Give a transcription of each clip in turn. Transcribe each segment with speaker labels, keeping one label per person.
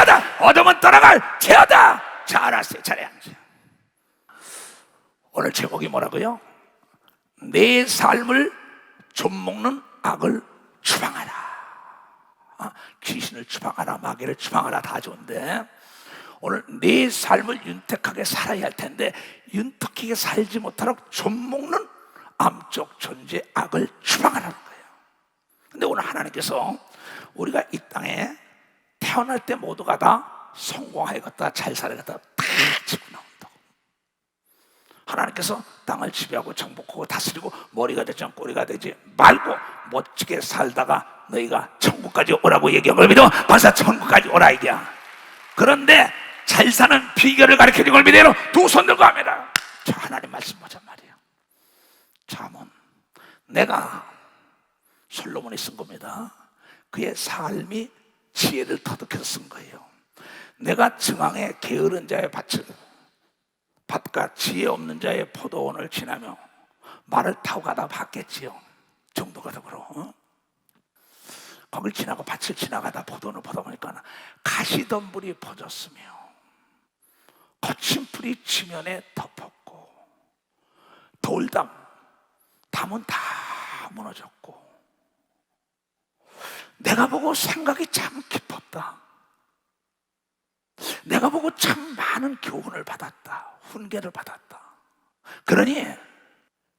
Speaker 1: 지어다. 어둠은 떠나갈 지어다. 자, 알았어요. 잘해. 오늘 제목이 뭐라고요? 내 삶을 좀먹는 악을 추방하라. 귀신을 추방하라, 마귀를 추방하라 다 좋은데 오늘 내 삶을 윤택하게 살아야 할 텐데 윤택하게 살지 못하도록 좀먹는 암적 존재 악을 추방하라는 거예요. 근데 오늘 하나님께서 우리가 이 땅에 태어날 때 모두가 다 성공하겠다, 잘 살아겠다 다 짚고 나온다고. 하나님께서 땅을 지배하고 정복하고 다스리고 머리가 되지 않고 꼬리가 되지 말고 멋지게 살다가 너희가 천국까지 오라고 얘기한 걸 믿어. 벌써 천국까지 오라 얘기야. 그런데 잘 사는 비결을 가르쳐준 걸 믿어. 두 손 들고 합니다. 자, 하나님 말씀 보자 말이야. 잠언 내가 솔로몬이 쓴 겁니다. 그의 삶이 지혜를 터득해서 쓴 거예요. 내가 증왕의 게으른 자의 밭과 지혜 없는 자의 포도원을 지나며 말을 타고 가다 봤겠지요. 정도가 되고 거길 지나고 밭을 지나가다 포도원을 보다 보니까 가시덤불이 퍼졌으며 거친 풀이 지면에 덮었고 담은 다 무너졌고 내가 보고 생각이 참 깊었다. 내가 보고 참 많은 교훈을 받았다. 훈계를 받았다. 그러니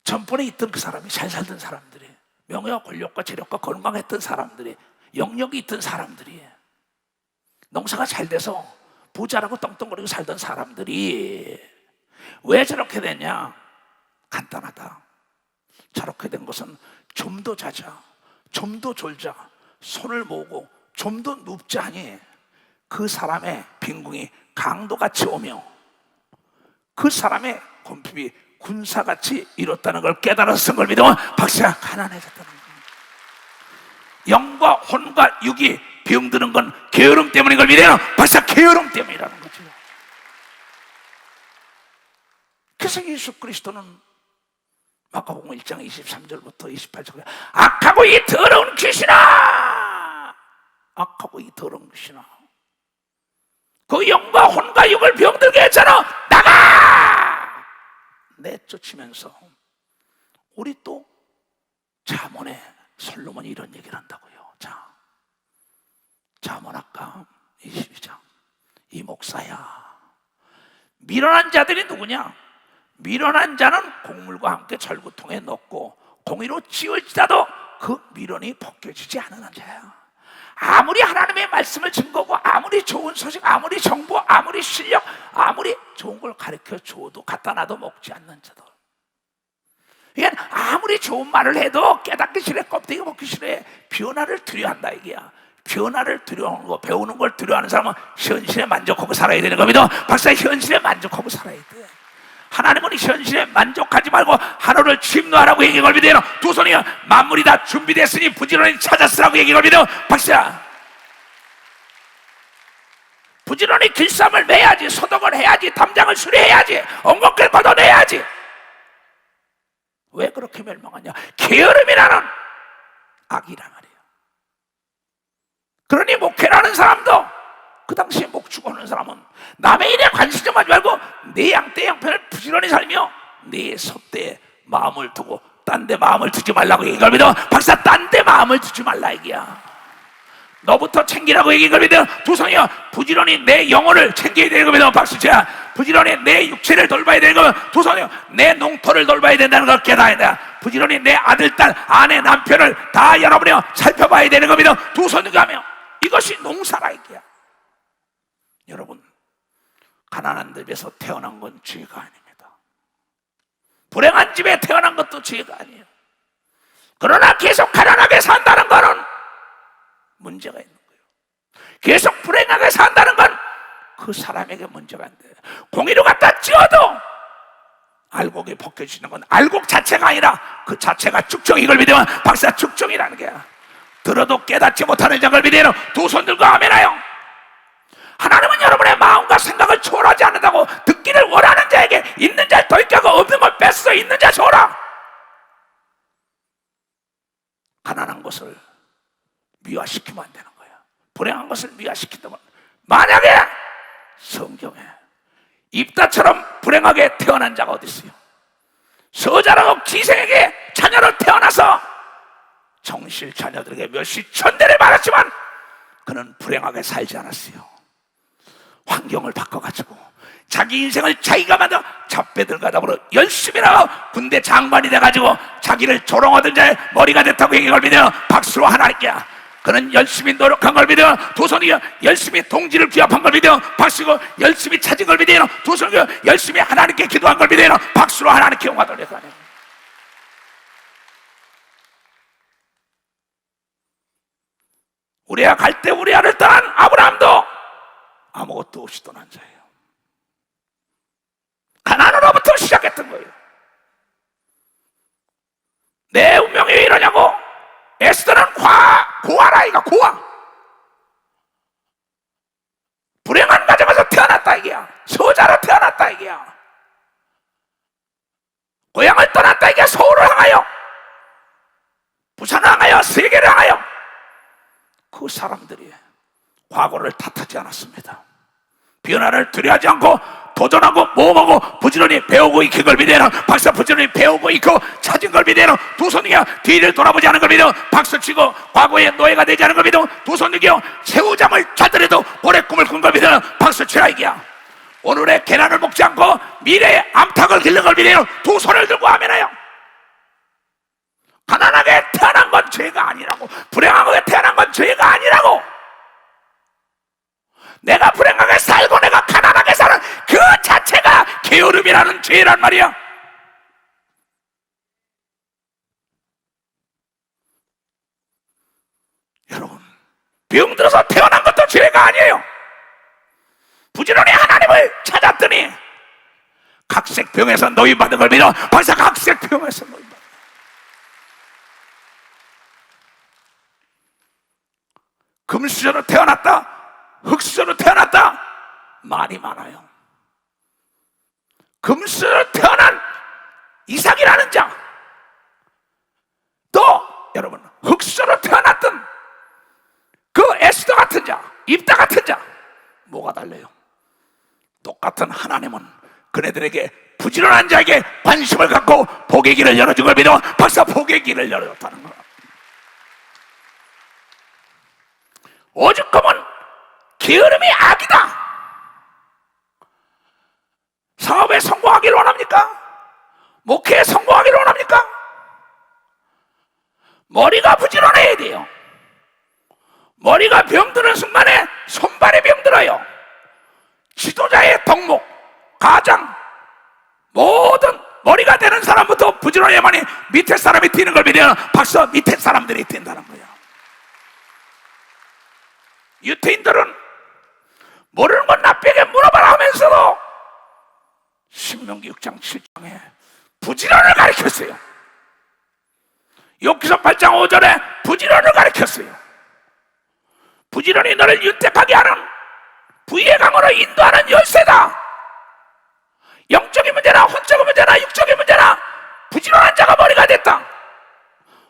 Speaker 1: 전번에 있던 그 사람이 잘 살던 사람들이 명예와 권력과 재력과 건강했던 사람들이 영역이 있던 사람들이 농사가 잘 돼서 부자라고 떵떵거리고 살던 사람들이 왜 저렇게 됐냐? 간단하다. 저렇게 된 것은 좀 더 자자, 좀 더 졸자, 손을 모으고 좀 더 눕자 하니 그 사람의 빈궁이 강도같이 오며 그 사람의 곰핍이 군사같이 이뤘다는 걸 깨달아서 쓴 걸 믿으면 박씨가 가난해졌다는 거예요. 영과 혼과 육이 병드는 건 게으름 때문인 걸 믿어요. 박씨가 게으름 때문이라는 거죠. 그래서 예수 그리스도는 마가복음 1장 23절부터 28절에 악하고 이 더러운 귀신아, 악하고 이 더러운 귀신아, 그 영과 혼과 육을 병들게 했잖아. 나가! 내쫓으면서 우리 또 잠언에 솔로몬이 이런 얘기를 한다고요. 자, 잠언 아까 22장 이 목사야, 미련한 자들이 누구냐? 미련한 자는 곡물과 함께 절구통에 넣고 공의로 지을지라도 그 미련이 벗겨지지 않는 자야. 아무리 하나님의 말씀을 증거고 아무리 좋은 소식, 아무리 정보, 아무리 실력, 아무리 좋은 걸 가르쳐 줘도 갖다 놔도 먹지 않는 자들. 이게 아무리 좋은 말을 해도 깨닫기 싫어, 껍데기 먹기 싫어. 변화를 두려워한다 이게야. 변화를 두려워하는 거, 배우는 걸 두려워하는 사람은 현실에 만족하고 살아야 되는 겁니다. 박사, 현실에 만족하고 살아야 돼. 하나님은 현실에 만족하지 말고 하늘을 침노하라고 얘기한 걸 믿어요. 두 손이요, 만물이 다 준비됐으니 부지런히 찾았으라고 얘기한 걸 믿어요. 박사, 부지런히 길쌈을 매야지, 소독을 해야지, 담장을 수리해야지, 엉겁게 걷어내야지. 왜 그렇게 멸망하냐? 게으름이라는 악이란 말이에요. 그러니 목회라는 사람도 그 당시에 목축 하는 사람은 남의 일에 관심 좀 하지 말고 내 양떼 양편을 부지런히 살며 내 섭대에 마음을 두고 딴 데 마음을 두지 말라고 얘기할 믿어. 박사, 딴 데 마음을 두지 말라 얘기야. 너부터 챙기라고 얘기할 믿어. 두 손이요, 부지런히 내 영혼을 챙겨야 되는 겁니다. 박수자, 부지런히 내 육체를 돌봐야 되는 거면 두 손이요, 내 농토를 돌봐야 된다는 걸 깨달아야 돼. 부지런히 내 아들, 딸, 아내, 남편을 다 여러분이 살펴봐야 되는 겁니다. 두 손을 가며 이것이 농사라 얘기야. 여러분, 가난한 집에서 태어난 건 죄가 아닙니다. 불행한 집에 태어난 것도 죄가 아니에요. 그러나 계속 가난하게 산다는 거는 문제가 있는 거예요. 계속 불행하게 산다는 건 그 사람에게 문제가 안 돼요. 공의로 갖다 찧어도 알곡이 벗겨지는 건 알곡 자체가 아니라 그 자체가 죽정, 이걸 믿으면 박사 죽정이라는 게야. 들어도 깨닫지 못하는 자를 믿으면 두 손 들고 아멘하여. 하나님은 여러분의 마음과 생각을 초월하지 않는다고. 듣기를 원하는 자에게 있는 자를 더입하고 없는 걸 뺏어 있는 자 줘라. 가난한 것을 미화시키면 안 되는 거야. 불행한 것을 미화시킨다면 만약에 성경에 입다처럼 불행하게 태어난 자가 어디 있어요? 서자라고 기생에게 자녀로 태어나서 정실 자녀들에게 몇십 천대를 받았지만 그는 불행하게 살지 않았어요. 환경을 바꿔가지고 자기 인생을 자기가 만들어 잡배들과 더불어 열심히 나가 군대 장관이 돼가지고 자기를 조롱하던 자의 머리가 됐다고 얘기를 믿어 박수로 하나님께. 그는 열심히 노력한 걸 믿어 두 손이 열심히 동지를 귀합한 걸 믿어 박수고, 열심히 찾은 걸 믿어 두 손이 열심히 하나님께 기도한 걸 믿어 박수로 하나님께 영광 돌려서. 우리야 갈 때 우리야를 떠난 아브라함도 아무것도 없이 떠난 자예요. 가나안으로부터 시작했던 거예요. 내 운명이 왜 이러냐고. 에스더는 고아라이가 고아. 불행한 가정에서 태어났다 이게야. 소자로 태어났다 이게야. 고향을 떠났다 이게. 서울을 향하여, 부산을 향하여, 세계를 향하여. 그 사람들이 과거를 탓하지 않았습니다. 변화를 두려워하지 않고 도전하고 모험하고 부지런히 배우고 익힌 걸 믿어라 박수. 부지런히 배우고 익고 찾은 걸 믿어라 두 손이여. 뒤를 돌아보지 않은 걸 믿어 박수치고 과거의 노예가 되지 않은 걸 믿어 두 손이여. 새우잠을 자더라도 오래 꿈을 꾼 걸 믿어 박수치라 이기야. 오늘의 계란을 먹지 않고 미래의 암탉을 기른 걸 믿어 두 손을 들고 아멘하여. 가난하게 태어난 건 죄가 아니라고. 불행하게 태어난 건 죄가 아니라고. 내가 불행하게 살고 내가 가난하게 사는 그 자체가 게으름이라는 죄란 말이야. 여러분, 병들어서 태어난 것도 죄가 아니에요. 부지런히 하나님을 찾았더니 각색병에서 노인받은 걸 믿어 벌써 각색병에서 노인받은. 금수저로 태어났다, 흙수저로 태어났다, 말이 많아요. 금수저로 태어난 이삭이라는 자, 또 여러분 흙수저로 태어났던 그 에스더 같은 자, 입다 같은 자, 뭐가 달라요? 똑같은 하나님은 그네들에게 부지런한 자에게 관심을 갖고 복의 길을 열어준 걸 믿어 벌써 복의 길을 열어줬다는 거야. 오죽하면 게으름이 악이다. 사업에 성공하기를 원합니까? 목회에 성공하기를 원합니까? 머리가 부지런해야 돼요. 머리가 병드는 순간에 손발이 병들어요. 지도자의 덕목, 가장 모든 머리가 되는 사람부터 부지런해야만이 밑에 사람이 뛰는 걸 믿으면 박수. 밑에 사람들이 뛴다는 거야. 유태인들은 모르는 건 나에게 물어봐라 하면서도 신명기 6장 7장에 부지런을 가르쳤어요. 욥기서 8장 5절에 부지런을 가르쳤어요. 부지런히 너를 윤택하게 하는 부의 강으로 인도하는 열쇠다. 영적인 문제나 혼적인 문제나 육적인 문제나 부지런한 자가 머리가 됐다.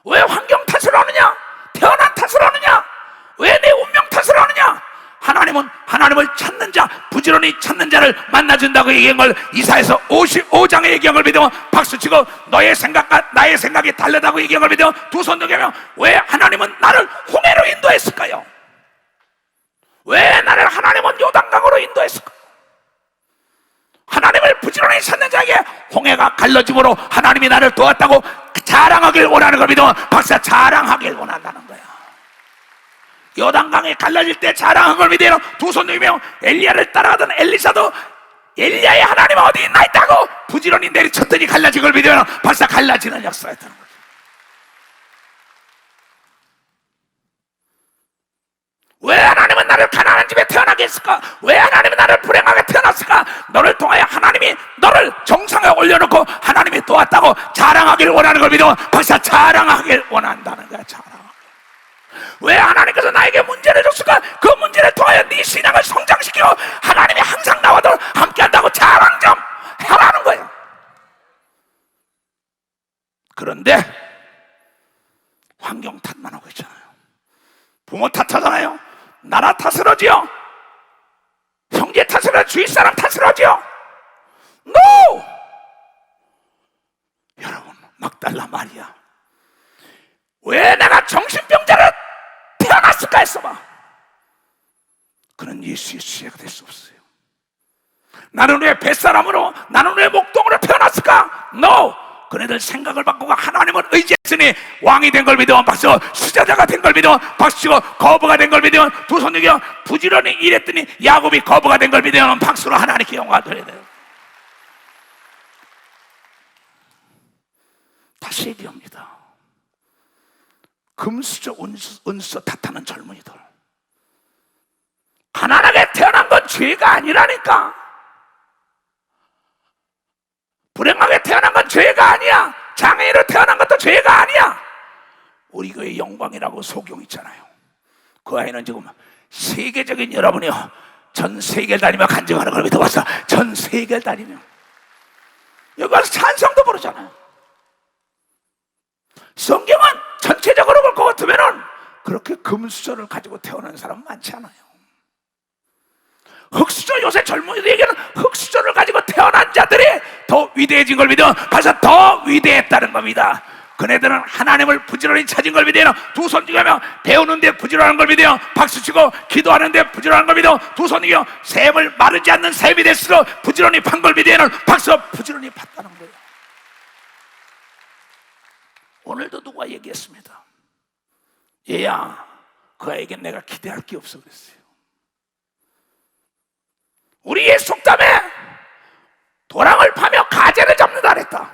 Speaker 1: 왜 환경 탓을 하느냐? 태어난 탓을 하느냐? 왜 내 운명 탓을 하느냐? 하나님은 하나님을 찾는 자, 부지런히 찾는 자를 만나준다고 얘기한 걸 이사야서 55장에 얘기한 걸 믿으면 박수치고, 너의 생각과 나의 생각이 다르다고 얘기한 걸 믿으면 두 손 들며, 왜 하나님은 나를 홍해로 인도했을까요? 왜 나를 하나님은 요단강으로 인도했을까요? 하나님을 부지런히 찾는 자에게 홍해가 갈라짐으로 하나님이 나를 도왔다고 자랑하길 원하는 걸 믿으면 박사 자랑하길 원한다는 거야. 요단강이 갈라질 때 자랑한 걸 믿어요. 두 손 들며 엘리야를 따라가던 엘리사도 엘리야의 하나님 어디 있나 있다고 부지런히 내리쳤더니 갈라진 걸 믿어요. 박사 갈라지는 역사였다는 거죠. 왜 하나님은 나를 가난한 집에 태어나게 했을까? 왜 하나님은 나를 불행하게 태어났을까? 너를 통하여 하나님이 너를 정상에 올려놓고 하나님이 도왔다고 자랑하기를 원하는 걸 믿어 박사 자랑하길 원한다는 거야. 자랑. 왜 하나님께서 나에게 문제를 줬을까? 그 문제를 통하여 네 신앙을 성장시키고 하나님이 항상 나와도 함께한다고 자랑 좀 하라는 거예요. 그런데 환경 탓만 하고 있잖아요. 부모 탓하잖아요. 나라 탓을 하지요. 탓을 주위 사람 탓을 하죠. NO! 여러분, 막달라 마리아 왜 내가 정신병자를 태어났을까 했어봐. 그는 예수의 수혜가 될 수 없어요. 나는 왜 뱃사람으로, 나는 왜 목동으로 태어났을까? NO! 그네들 생각을 바꾸고 하나님을 의지했으니 왕이 된 걸 믿으면 박수, 수자자가 된 걸 믿으면 박수치고, 거부가 된 걸 믿으면 두 손 들겨 부지런히 일했더니 야곱이 거부가 된 걸 믿으면 박수로 하나님께 영광을 돌려야 돼요. 다시 얘기합니다. 금수저 은수저 탓하는 젊은이들, 가난하게 태어난 건 죄가 아니라니까. 불행하게 태어난 건 죄가 아니야. 장애인으로 태어난 것도 죄가 아니야. 우리 교회 영광이라고 소경 있잖아요. 그 아이는 지금 세계적인, 여러분이요, 전 세계를 다니며 간증하는 걸 믿어봤어. 전 세계를 다니며 여기 와서 찬성도 부르잖아요. 성경은 전체적으로 볼 것 같으면은 그렇게 금수저를 가지고 태어난 사람은 많지 않아요. 흙수저, 요새 젊은이들에게는 흙수저를 가지고 태어난 자들이 더 위대해진 걸 믿어. 벌써 더 위대했다는 겁니다. 그네들은 하나님을 부지런히 찾은 걸 믿어요. 두 손 들며 배우는데 부지런한 걸 믿어요. 박수치고 기도하는데 부지런한 걸 믿어. 두 손 들며 샘을 마르지 않는 샘이 됐을수록 부지런히 판 걸 믿어요. 박수, 부지런히 팠다는 거예요. 오늘도 누가 얘기했습니다. 얘야, 그 아이에게 내가 기대할 게 없어 그랬어요. 우리의 속담에 도랑을 파며 가재를 잡는다 그랬다.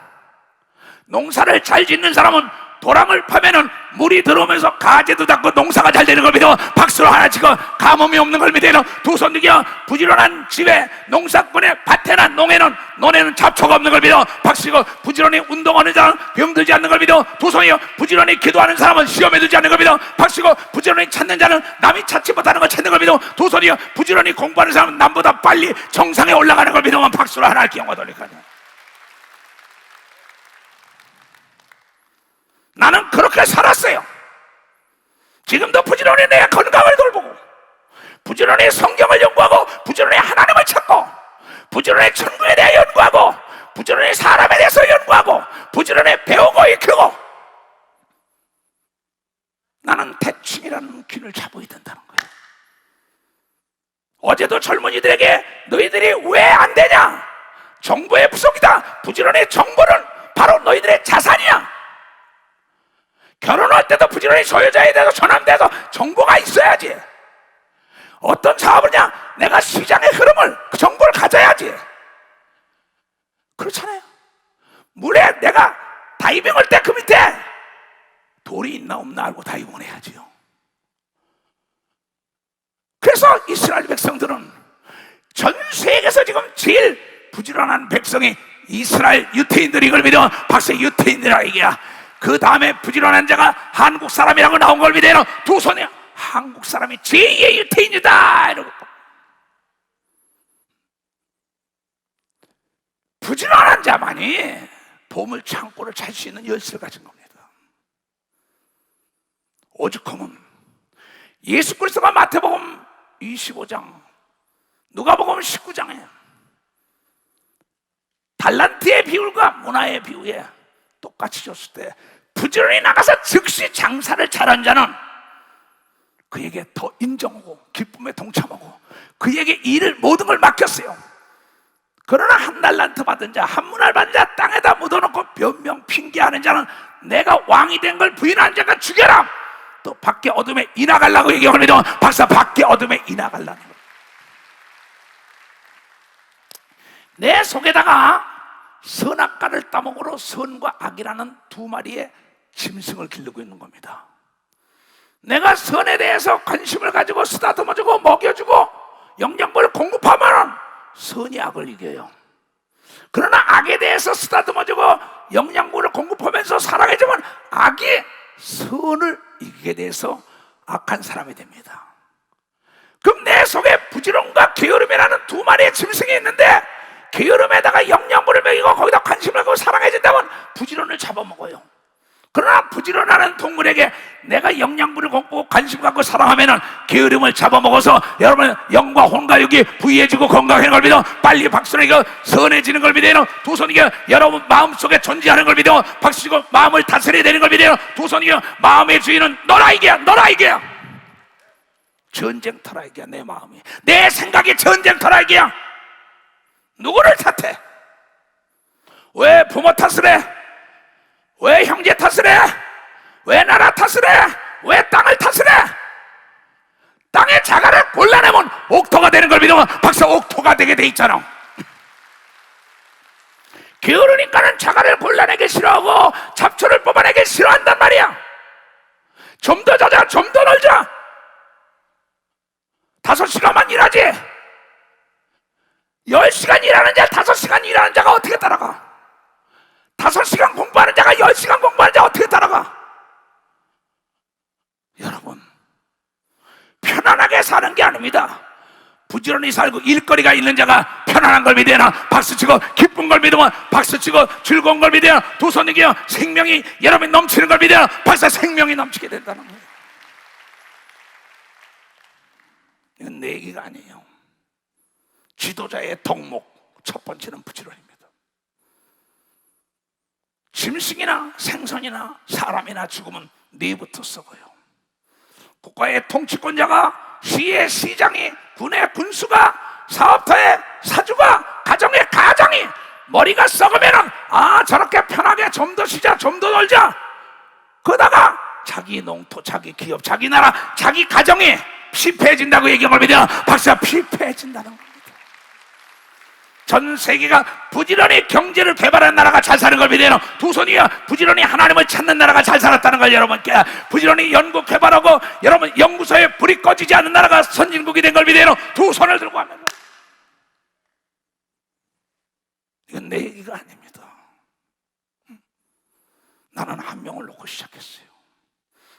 Speaker 1: 농사를 잘 짓는 사람은 도랑을 파면은 물이 들어오면서 가재도 잡고 농사가 잘 되는 걸 믿어. 박수로 하나 치고, 가뭄이 없는 걸 믿어. 두 손 들겨 부지런한 집에, 농사꾼의 밭에나 논에는 잡초가 없는 걸 믿어. 박수고, 부지런히 운동하는 자는 병들지 않는 걸 믿어. 두 손이요, 부지런히 기도하는 사람은 시험에 들지 않는 걸 믿어. 박수고, 부지런히 찾는 자는 남이 찾지 못하는 걸 찾는 걸 믿어. 두 손이요, 부지런히 공부하는 사람은 남보다 빨리 정상에 올라가는 걸 믿으면 박수로 하나 기영화 돌리거든요. 나는 그렇게 살았어요. 지금도 부지런히 내 건강을 돌보고, 부지런히 성경을 연구하고, 부지런히 하나님을 찾고, 부지런히 천국에 대해 연구하고, 부지런히 사람에 대해서 연구하고, 부지런히 배우고 익히고, 나는 대충이라는 길을 잡아야 된다는 거예요. 어제도 젊은이들에게 너희들이 왜 안 되냐? 정보의 부족이다. 부지런히 정보는 바로 너희들의 자산이야. 결혼할 때도 부지런히 소유자에 대해서 전환돼서 정보가 있어야지. 어떤 사업을냐? 내가 시장의 흐름을, 그 정보를 가져야지. 그렇잖아요. 물에 내가 다이빙할 때 그 밑에 돌이 있나 없나 알고 다이빙을 해야지요. 그래서 이스라엘 백성들은 전 세계에서 지금 제일 부지런한 백성이 이스라엘 유태인들이, 이걸 믿어. 박수, 유태인이라 얘기야. 그 다음에 부지런한 자가 한국 사람이라고 나온 걸 믿어요. 두 손에 한국 사람이 제2의 유태인이다 이러고. 부지런한 자만이 보물 창고를 찾을 수 있는 열쇠를 가진 겁니다. 오죽하면 예수 그리스도가 마태복음 25장, 누가복음 19장에 달란트의 비율과 문화의 비유에 똑같이 줬을 때 부지런히 나가서 즉시 장사를 잘한 자는 그에게 더 인정하고 기쁨에 동참하고 그에게 일을 모든 걸 맡겼어요. 그러나 한 달란트 받은 자, 한 문화를 받은 자, 땅에다 묻어놓고 변명 핑계하는 자는 내가 왕이 된 걸 부인한 자가 죽여라. 또 밖에 어둠에 이나가려고 얘기하거든요. 박사, 밖에 어둠에 이나가려는 거예요. 내 속에다가 선악과를 따먹으로 선과 악이라는 두 마리의 짐승을 기르고 있는 겁니다. 내가 선에 대해서 관심을 가지고 쓰다듬어주고 먹여주고 영양분을 공급하면 선이 악을 이겨요. 그러나 악에 대해서 쓰다듬어주고 영양분을 공급하면서 사랑해주면 악이 선을 이기게 돼서 악한 사람이 됩니다. 그럼 내 속에 부지런과 게으름이라는 두 마리의 짐승이 있는데, 게으름에다가 영양분을 먹이고 거기다 관심을 갖고 사랑해준다면 부지런을 잡아먹어요. 그러나 부지런하는 동물에게 내가 영양분을 공고 관심 갖고 사랑하면은 게으름을 잡아먹어서 여러분 영과 혼과 육이 부유해지고 건강해지는 걸 믿어. 빨리 박수를 이겨 선해지는 걸 믿어. 두 손 이겨 여러분 마음속에 존재하는 걸 믿어. 박수 치고 마음을 다스려야 되는 걸 믿어. 두 손 이겨 마음의 주인은 너라 이겨야, 너라 이겨야. 전쟁터라 이겨야. 내 마음이, 내 생각이 전쟁터라 이겨야. 누구를 탓해? 왜 부모 탓을 해? 왜 형제 탓을 해? 왜 나라 탓을 해? 왜 땅을 탓을 해? 땅의 자갈을 골라내면 옥토가 되는 걸 믿으면 박사 옥토가 되게 돼 있잖아. 게으르니까는 자갈을 골라내기 싫어하고 잡초를 뽑아내기 싫어한단 말이야. 좀 더 자자, 좀 더 놀자. 5시간만 일하지. 10시간 일하는 자 5시간 일하는 자가 어떻게 따라가? 5시간 공부하는 자가 10시간 공부하는 자 어떻게 따라가? 여러분, 편안하게 사는 게 아닙니다. 부지런히 살고 일거리가 있는 자가 편안한 걸 믿어야. 박수치고 기쁜 걸 믿으면 박수치고 즐거운 걸 믿어야. 두 손 이겨 생명이 여러분이 넘치는 걸 믿어야. 박사 생명이 넘치게 된다는 거예요. 이건 내 얘기가 아니에요. 지도자의 덕목 첫 번째는 부지런입니다. 짐승이나 생선이나 사람이나 죽으면 뇌부터 썩어요. 국가의 통치권자가, 시의 시장이, 군의 군수가, 사업터의 사주가, 가정의 가장이 머리가 썩으면은 저렇게 편하게 좀 더 쉬자, 좀 더 놀자. 그러다가 자기 농토, 자기 기업, 자기 나라, 자기 가정이 피폐해진다고 얘기한 걸 믿어요. 박사, 피폐해진다는 겁니다. 전 세계가 부지런히 경제를 개발한 나라가 잘 사는 걸 믿어요. 두 손이요 부지런히 하나님을 찾는 나라가 잘 살았다는 걸 여러분께, 부지런히 연구 개발하고 여러분 연구소에 불이 꺼지지 않는 나라가 선진국이 된 걸 믿어요. 두 손을 들고 하면 이건 내 얘기가 아닙니다. 나는 한 명을 놓고 시작했어요.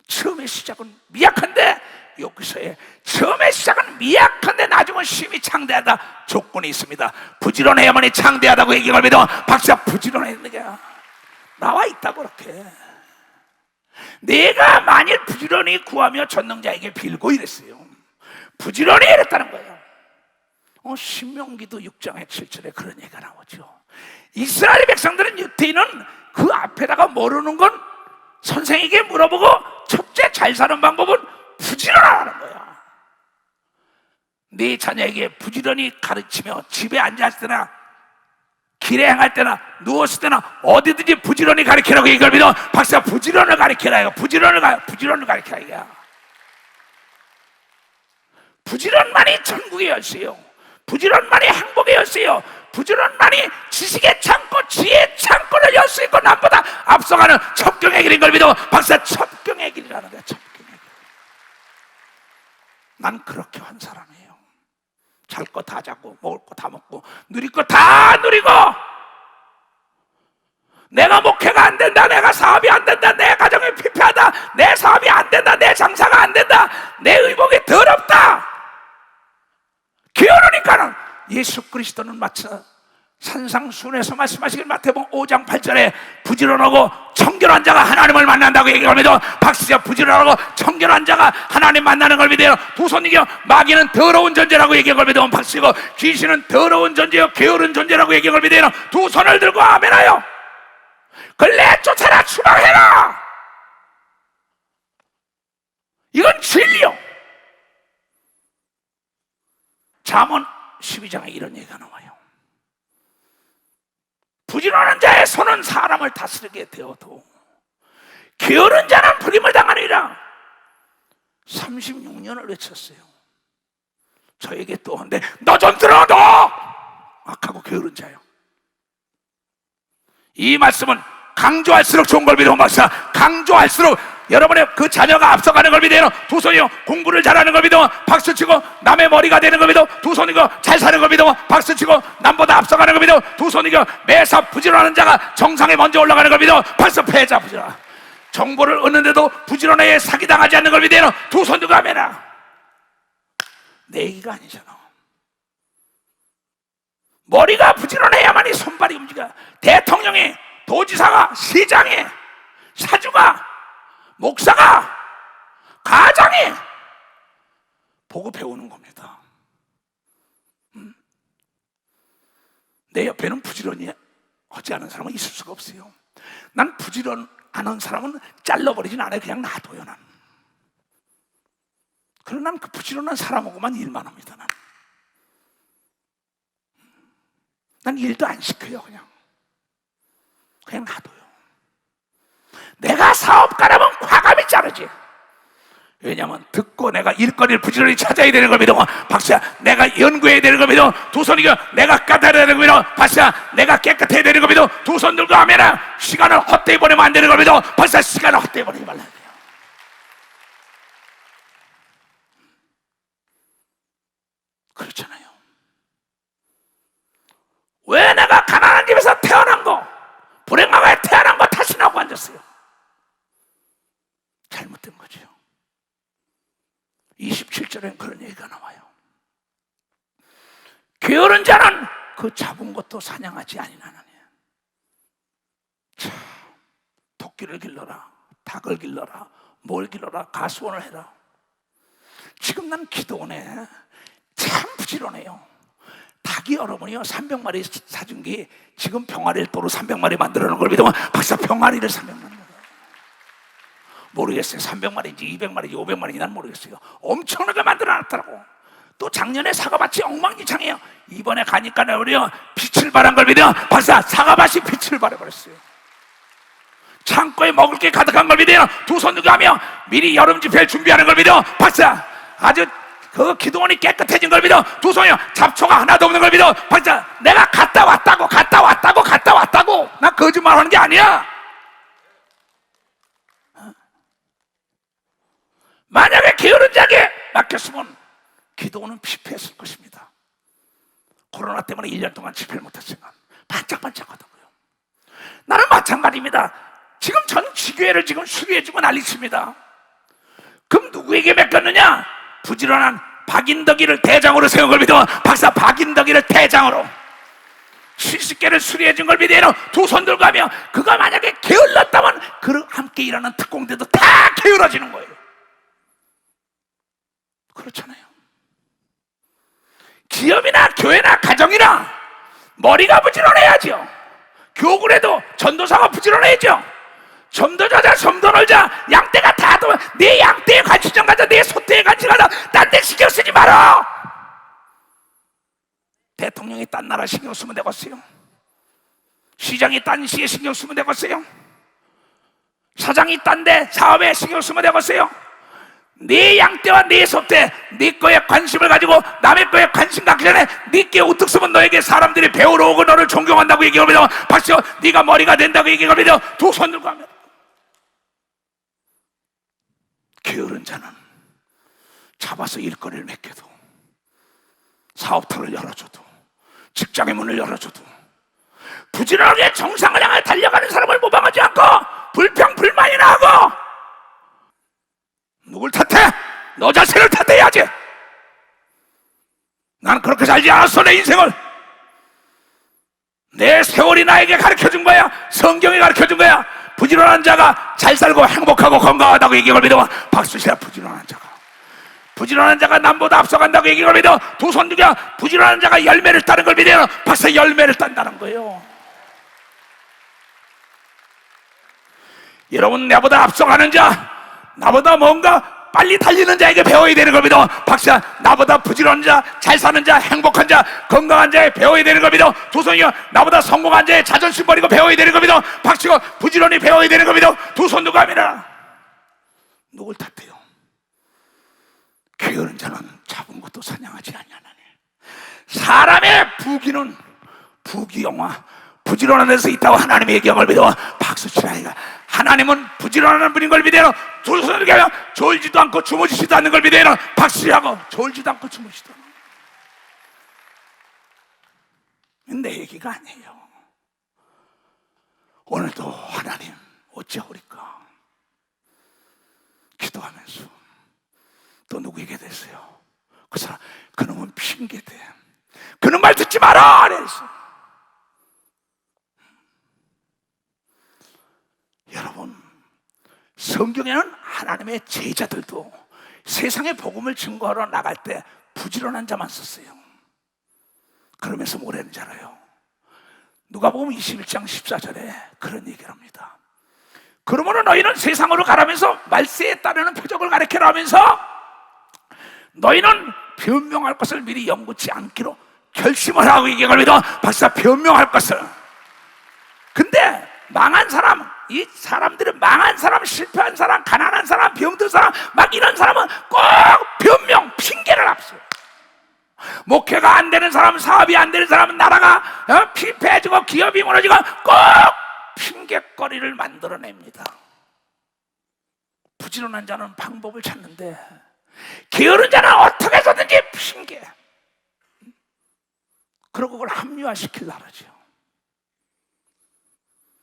Speaker 1: 처음의 시작은 미약한데, 여기서의 처음의 시작은 미약한데 나중은 심히 창대하다. 조건이 있습니다. 부지런해야만이 창대하다고 얘기를 믿어. 박사, 부지런해야 돼. 나와 있다고. 그렇게 내가 만일 부지런히 구하며 전능자에게 빌고 이랬어요. 부지런히 이랬다는 거예요. 신명기도 6장의 7절에 그런 얘기가 나오죠. 이스라엘 백성들은 유태인은 그 앞에다가 모르는 건 선생에게 물어보고 첫째 잘 사는 방법은 부지런하라는 거야. 네 자녀에게 부지런히 가르치며 집에 앉았을 때나 길에 행할 때나 누웠을 때나 어디든지 부지런히 가르치라고 이걸 믿어. 박사, 부지런을 가르치라. 이거 부지런을 가르치라. 이거 부지런만이 천국의 열쇠요. 부지런만이 행복의 열쇠요. 부지런만이 지식의 창고, 지혜의 창고를 열 수 있고 남보다 앞서가는 첩경의 길인 걸 믿어. 박사, 첩경의 길이라는 거야. 첩경의 길. 난 그렇게 한 사람이에요. 잘 거 다 자고 먹을 거 다 먹고 누릴 거 다 누리고, 내가 목회가 안 된다, 내가 사업이 안 된다, 내 가정이 피폐하다, 내 사업이 안 된다, 내 장사가 안 된다, 내 의복이 더럽다, 게으르니까는 예수 그리스도는 마치 산상수훈에서 말씀하시길 마태복음 5장 8절에 부지런하고 청결한 자가 하나님을 만난다고 얘기합니다. 박수자, 부지런하고 청결한 자가 하나님 만나는 걸 믿어요. 두 손 이겨 마귀는 더러운 존재라고 얘기합니다. 박수고 귀신은 더러운 존재요 게으른 존재라고 얘기한 걸 믿어요. 두 손을 들고 아멘하여 걸레 쫓아라, 추방해라. 이건 진리요. 잠언 12장에 이런 얘기가 나와요. 부지런한 자의 손은 사람을 다스리게 되어도 게으른 자는 불임을 당하리라. 36년을 외쳤어요. 저에게 또 한데, 너 좀 들어, 너! 악하고 게으른 자요. 이 말씀은 강조할수록 좋은 걸 믿어. 박사, 강조할수록 여러분의 그 자녀가 앞서가는 걸 믿어요. 두 손이요 공부를 잘하는 걸 믿어. 박수치고 남의 머리가 되는 걸 믿어. 두 손이고 잘 사는 걸 믿어. 박수치고 남보다 앞서가는 걸 믿어. 두 손이고 매사 부지런한 자가 정상에 먼저 올라가는 걸 믿어. 박수, 패자 부지런. 정보를 얻는데도 부지런해 사기당하지 않는 걸 믿어요. 두 손 들고 아멘아. 내 얘기가 아니잖아. 머리가 부지런해야만이 손발이 움직여. 대통령이, 도지사가, 시장이 사주가, 목사가, 가장이 보고 배우는 겁니다. 내 옆에는 부지런히 하지 않은 사람은 있을 수가 없어요. 난 부지런한 사람은 잘라버리진 않아요. 그냥 놔둬요. 그러나 난 그 부지런한 사람하고만 일만 합니다. 난 일도 안 시켜요. 그냥 놔둬요. 내가 사업가라면 과감히 자르지. 왜냐하면 듣고 내가 일거리를 부지런히 찾아야 되는 걸 믿어. 박수야, 내가 연구해야 되는 걸 믿어. 두 손이고 내가 까다려야 되는 걸 믿어. 박수야, 내가 깨끗해야 되는 걸 믿어. 두 손 들고 하면 시간을 헛되이 보내면 안 되는 걸 믿어. 박수야, 시간을 헛되이 보내지 말라야 돼요. 그렇잖아요. 왜 내가 가난한 집에서 태어난 거, 불행하게 태어난 거 탓이나고 앉았어요? 잘못된 거죠. 27절엔 그런 얘기가 나와요. 게으른 자는 그 잡은 것도 사냥하지 아니하나니. 자, 토끼를 길러라, 닭을 길러라, 뭘 길러라, 가수원을 해라. 지금 난 기도원에 참 부지런해요. 닭이 여러분이요 300마리 사준 게 지금 병아리를 또로 300마리 만들어 놓은 걸 믿으면 박사 병아리를 300마리 모르겠어요. 300마리인지 200마리인지 500마리인지 난 모르겠어요. 엄청나게 만들어 놨더라고. 또 작년에 사과밭이 엉망진창이에요. 이번에 가니까 우리요 빛을 발한 걸 믿으면 박사 사과밭이 빛을 발해버렸어요. 창고에 먹을 게 가득한 걸 믿어요. 두 손 들고 하며 미리 여름 집회를 준비하는 걸 믿어. 박사 아주 그 기도원이 깨끗해진 걸 믿어. 두 손이요 잡초가 하나도 없는 걸 믿어. 박사 내가 갔다 왔다고. 나 거짓말하는 게 아니야. 만약에 게으른 자에게 맡겼으면 기도원은 피폐했을 것입니다. 코로나 때문에 1년 동안 집회를 못했으니까 반짝반짝하다고요. 나는 마찬가지입니다. 지금 전 지교회를 지금 수리해주고 난리칩니다. 그럼 누구에게 맡겼느냐? 부지런한 박인덕이를 대장으로 세운 걸 믿어. 박사 박인덕이를 대장으로 70개를 수리해준 걸 믿어. 두 손 들고 하며 그가 만약에 게을렀다면 그 함께 일하는 특공대도 다 게을러지는 거예요. 그렇잖아요. 기업이나 교회나 가정이나 머리가 부지런해야죠. 교구에도 전도사가 부지런해야죠. 점도자자 점도놀자 양떼가 다 도와. 내 양떼에 관심좀 가져. 내 소떼에 관심 가져. 딴 데 신경 쓰지 마라. 대통령이 딴 나라 신경 쓰면 되겠어요? 시장이 딴 시에 신경 쓰면 되겠어요? 사장이 딴 데 사업에 신경 쓰면 되겠어요? 네 양떼와 네 소떼, 네 거에 관심을 가지고 남의 거에 관심 갖기 전에 네게 우뚝 서면 너에게 사람들이 배우러 오고 너를 존경한다고 얘기합니다. 박수, 네가 머리가 된다고 얘기합니다. 두 손 들고 합니다. 게으른 자는 잡아서 일거리를 맡겨도, 사업터를 열어줘도, 직장의 문을 열어줘도, 부지런하게 정상을 향해 달려가는 사람을 모방하지 않고 불평 불만이나 하고 누굴 탓해? 너 자신을 탓해야지. 난 그렇게 살지 않았어. 내 인생을 내 세월이 나에게 가르쳐준 거야. 성경이 가르쳐준 거야. 부지런한 자가 잘 살고 행복하고 건강하다고 얘기를 믿어. 박수시라. 부지런한 자가 남보다 앞서간다고 얘기를 믿어. 두 손 들고 부지런한 자가 열매를 따는 걸 믿어. 박수, 열매를 딴다는 거예요. 여러분, 나보다 앞서가는 자, 나보다 뭔가 빨리 달리는 자에게 배워야 되는 걸 믿어. 박사, 나보다 부지런한 자, 잘 사는 자, 행복한 자, 건강한 자에 배워야 되는 걸 믿어. 두 손이요 나보다 성공한 자의 자존심 버리고 배워야 되는 걸 믿어. 박수가 부지런히 배워야 되는 걸 믿어. 두 손 들고 합니다. 누굴 탓해요? 게으른 자는 잡은 것도 사냥하지 아니하나니. 사람의 부귀는 부귀영화, 부지런한 데서 있다고 하나님의 얘기한 믿어. 박수 치라니까. 하나님은 부지런한 분인 걸 믿어요. 두 손을 이렇게 하면 졸지도 않고 주무시지도 않는 걸 믿어요. 박수하고 졸지도 않고 주무시도 않고. 내 얘기가 아니에요. 오늘도 하나님 어찌하오리까 기도하면서 또 누구에게 됐어요? 그 사람, 그놈은 핑계대. 그놈 말 듣지 마라! 그랬어. 여러분, 성경에는 하나님의 제자들도 세상의 복음을 증거하러 나갈 때 부지런한 자만 썼어요. 그러면서 뭐라는지 알아요? 누가복음 21장 14절에 그런 얘기를 합니다. 그러므로 너희는 세상으로 가라면서 말세에 따르는 표적을 가르치라 하면서 너희는 변명할 것을 미리 연구치 않기로 결심을 하고 얘기합니다. 박사, 변명할 것을. 근데 망한 사람, 이 사람들은 망한 사람, 실패한 사람, 가난한 사람, 병든 사람, 막 이런 사람은 꼭 변명, 핑계를 앞서요. 목회가 안 되는 사람, 사업이 안 되는 사람은 나라가 피폐해지고 기업이 무너지고 꼭 핑계거리를 만들어냅니다. 부지런한 자는 방법을 찾는데 게으른 자는 어떻게 해서든지 핑계. 그리고 그걸 합리화시키려고 하죠.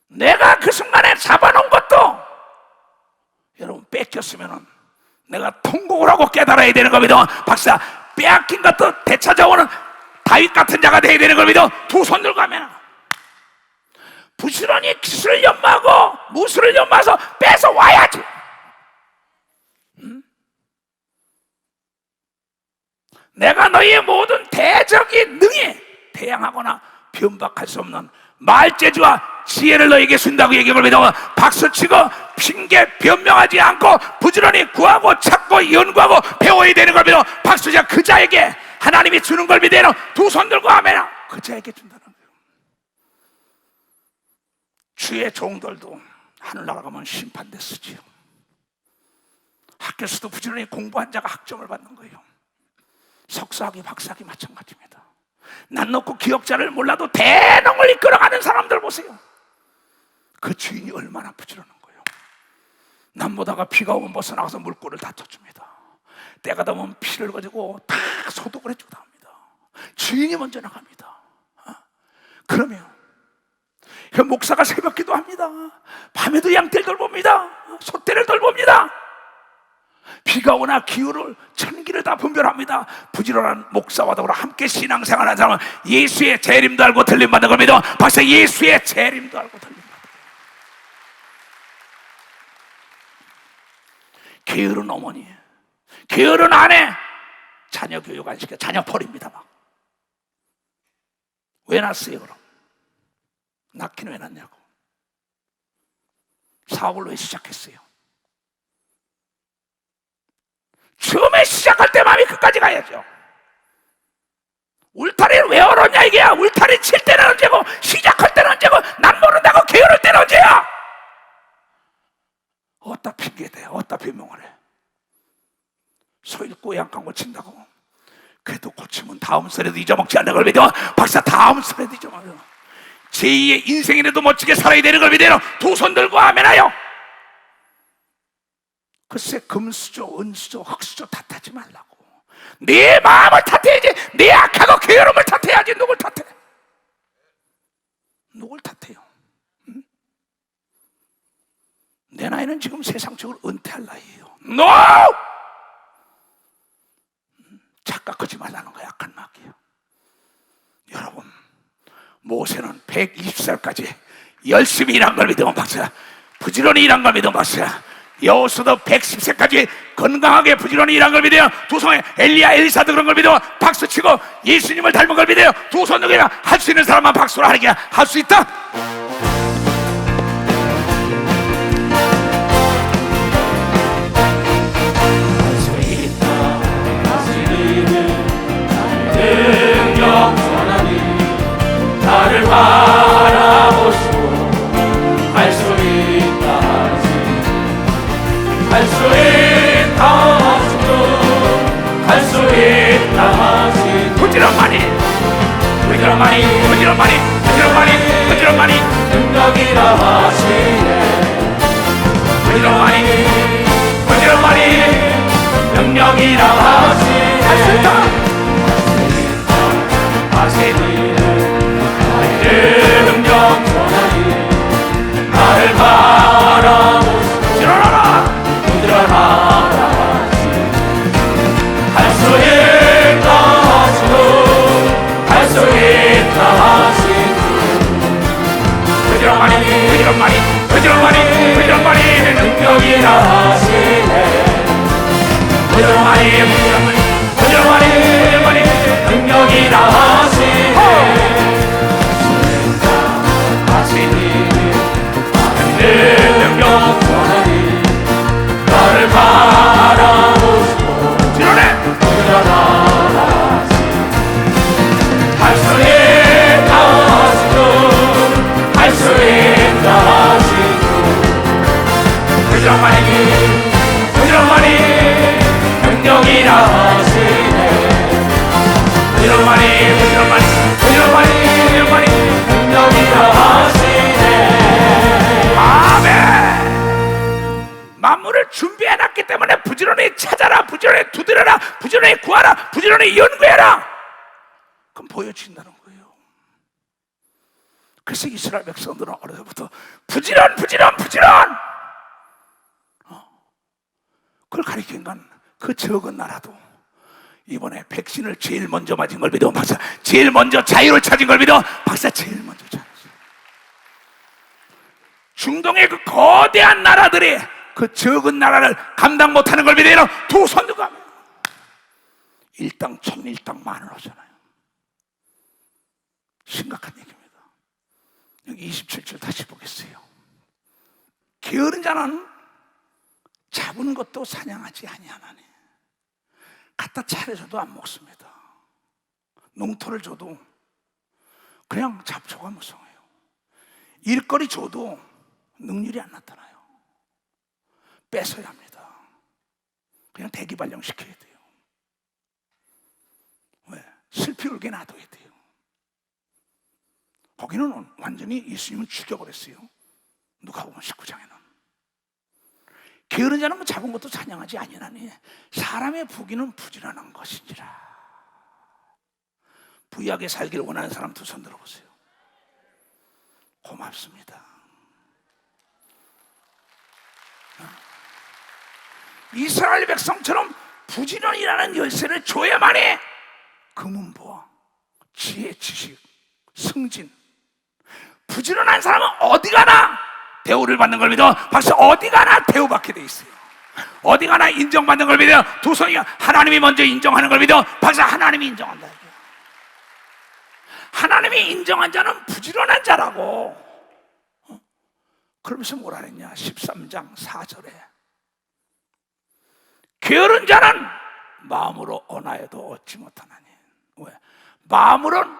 Speaker 1: 내가 그 순간에 잡아놓은 것도 여러분 뺏겼으면 내가 통곡을 하고 깨달아야 되는 겁니다. 박사, 빼앗긴 것도 되찾아오는 다윗 같은 자가 되어야 되는 겁니다. 두 손 들고 하면 부지런히 기술을 연마하고 무술을 연마해서 뺏어와야지. 내가 너희의 모든 대적이 능히 대항하거나 변박할 수 없는 말재주와 지혜를 너희에게 준다고 얘기를 믿어. 박수치고 핑계 변명하지 않고 부지런히 구하고 찾고 연구하고 배워야 되는 걸 믿어. 박수자 그 자에게 하나님이 주는 걸 믿어. 두 손 들고 하면 그 자에게 준다는 거예요. 주의 종들도 하늘나라 가면 심판대 쓰지요. 학교에서도 부지런히 공부한 자가 학점을 받는 거예요. 석사학위 박사학위 마찬가지입니다. 난 놓고 기억자를 몰라도 대농을 이끌어가는 사람들 보세요. 그 주인이 얼마나 부지런한 거예요. 남보다가 비가 오면 벗어나가서 물꼬를 다 쳐줍니다. 때가 되면 피를 가지고 다 소독을 해주고 합니다. 주인이 먼저 나갑니다. 그러면 그 목사가 새벽기도 합니다. 밤에도 양떼를 돌봅니다. 소떼를 돌봅니다. 비가 오나 기후를 천기를 다 분별합니다. 부지런한 목사와 더불어 함께 신앙생활하는 사람은 예수의 재림도 알고 들림받는 겁니다. 벌써 예수의 재림도 알고 들림받는 거예요. 게으른 어머니, 게으른 아내, 자녀 교육 안 시켜 자녀 버립니다. 막. 왜 낳았어요 그럼? 낳기는 왜 낳냐고. 사업을 왜 시작했어요? 처음에 시작할 때 마음이 끝까지 가야죠. 울타리를 왜 얼었냐 이게야. 울타리 칠 때는 언제고 시작할 때는 언제고 난 모른다고 게으를 때는 언제야. 어디다 핑계대, 어디다 변명을 해. 소 잃고 양간 고친다고. 그래도 고치면 다음 설에도 잊어먹지 않는 걸 믿어. 박사, 다음 설에도 잊어먹어. 제2의 인생이라도 멋지게 살아야 되는 걸 믿어요. 두 손 들고 아멘하여. 글쎄 금수저, 은수저, 흙수저 탓하지 말라고. 네 마음을 탓해야지. 네 악하고 게으름을 탓해야지. 누굴 탓해? 누굴 탓해요? 응? 내 나이는 지금 세상적으로 은퇴할 나이에요. NO! 착각하지 말라는 거야. 악한 마귀야. 여러분, 모세는 120살까지 열심히 일한 걸 믿으면 박사, 부지런히 일한 걸 믿으면 박사, 여호수도 110세까지 건강하게 부지런히 일한 걸 믿어요. 두 손에 엘리야, 엘리사도 그런 걸 믿어. 박수치고 예수님을 닮은 걸 믿어요. 두 손 들고 할 수 있는 사람만 박수로 하는 게 할 수 있다. 나를 바라보시고 할 수 있다 하시, 할 수 있다 하시고 할 수 있다 하시. 부지런하니 부지런하니 부지런하니 부지런하니 부지런하니 능력이라 하시네. 부지런하니 부지런하니 능력이라 하시네. 할 수 있다 하시니 능력 전하니 나를 바라보시고 부지런하라 부지런하라 할 수 있다 하시고 할 수 있다 하시고 부지런하니 부지런하니 부지런하니 부지런하니 능력이라 연구해라, 부지런히 연구해라. 그럼 보여진다는 거예요. 그래서 이스라엘 백성들은 어려서부터 부지런 그걸 가리킨 건 그 적은 나라도 이번에 백신을 제일 먼저 맞은 걸 믿어 박사, 제일 먼저 자유를 찾은 걸 믿어 박사, 제일 먼저 찾았어요. 중동의 그 거대한 나라들이 그 적은 나라를 감당 못하는 걸 믿어 두 손 들고 가면 일당 천, 일당 만원 하잖아요. 심각한 얘기입니다. 여기 27절 다시 보겠어요. 게으른 자는 잡은 것도 사냥하지 아니하나니 갖다 차려줘도 안 먹습니다. 농토를 줘도 그냥 잡초가 무성해요. 일거리 줘도 능률이 안 나타나요. 뺏어야 합니다. 그냥 대기 발령시켜야 돼요. 왜? 슬피 울게 놔둬야 돼요. 거기는 완전히 예수님을 죽여버렸어요. 누가복음 19장에는. 게으른 자는 잡은 것도 사냥하지 아니하니 사람의 부귀는 부지런한 것인지라. 부유하게 살기를 원하는 사람 두 손 들어보세요. 고맙습니다. 이스라엘 백성처럼 부지런이라는 열쇠를 줘야만이 금은보화, 지혜, 지식, 승진. 부지런한 사람은 어디 가나 대우를 받는 걸 믿어 박사, 어디 가나 대우받게 돼 있어요. 어디 가나 인정받는 걸 믿어 두 손이 하나님이 먼저 인정하는 걸 믿어 박사, 하나님이 인정한다. 하나님이 인정한 자는 부지런한 자라고. 그러면서 뭐라 했냐? 13장 4절에 게으른 자는 마음으로 언하여도 얻지 못하나니. 왜? 마음으로는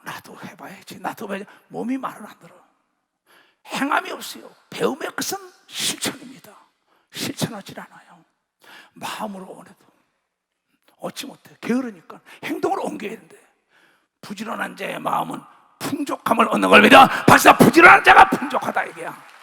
Speaker 1: 나도 해봐야지, 나도 해봐야지. 몸이 말을 안 들어. 행함이 없어요. 배움의 끝은 실천입니다. 실천하지 않아요. 마음으로 원해도 얻지 못해. 게으르니까 행동으로 옮겨야 되는데 부지런한 자의 마음은 풍족함을 얻는 걸 믿어 박사, 부지런한 자가 풍족하다 이게야.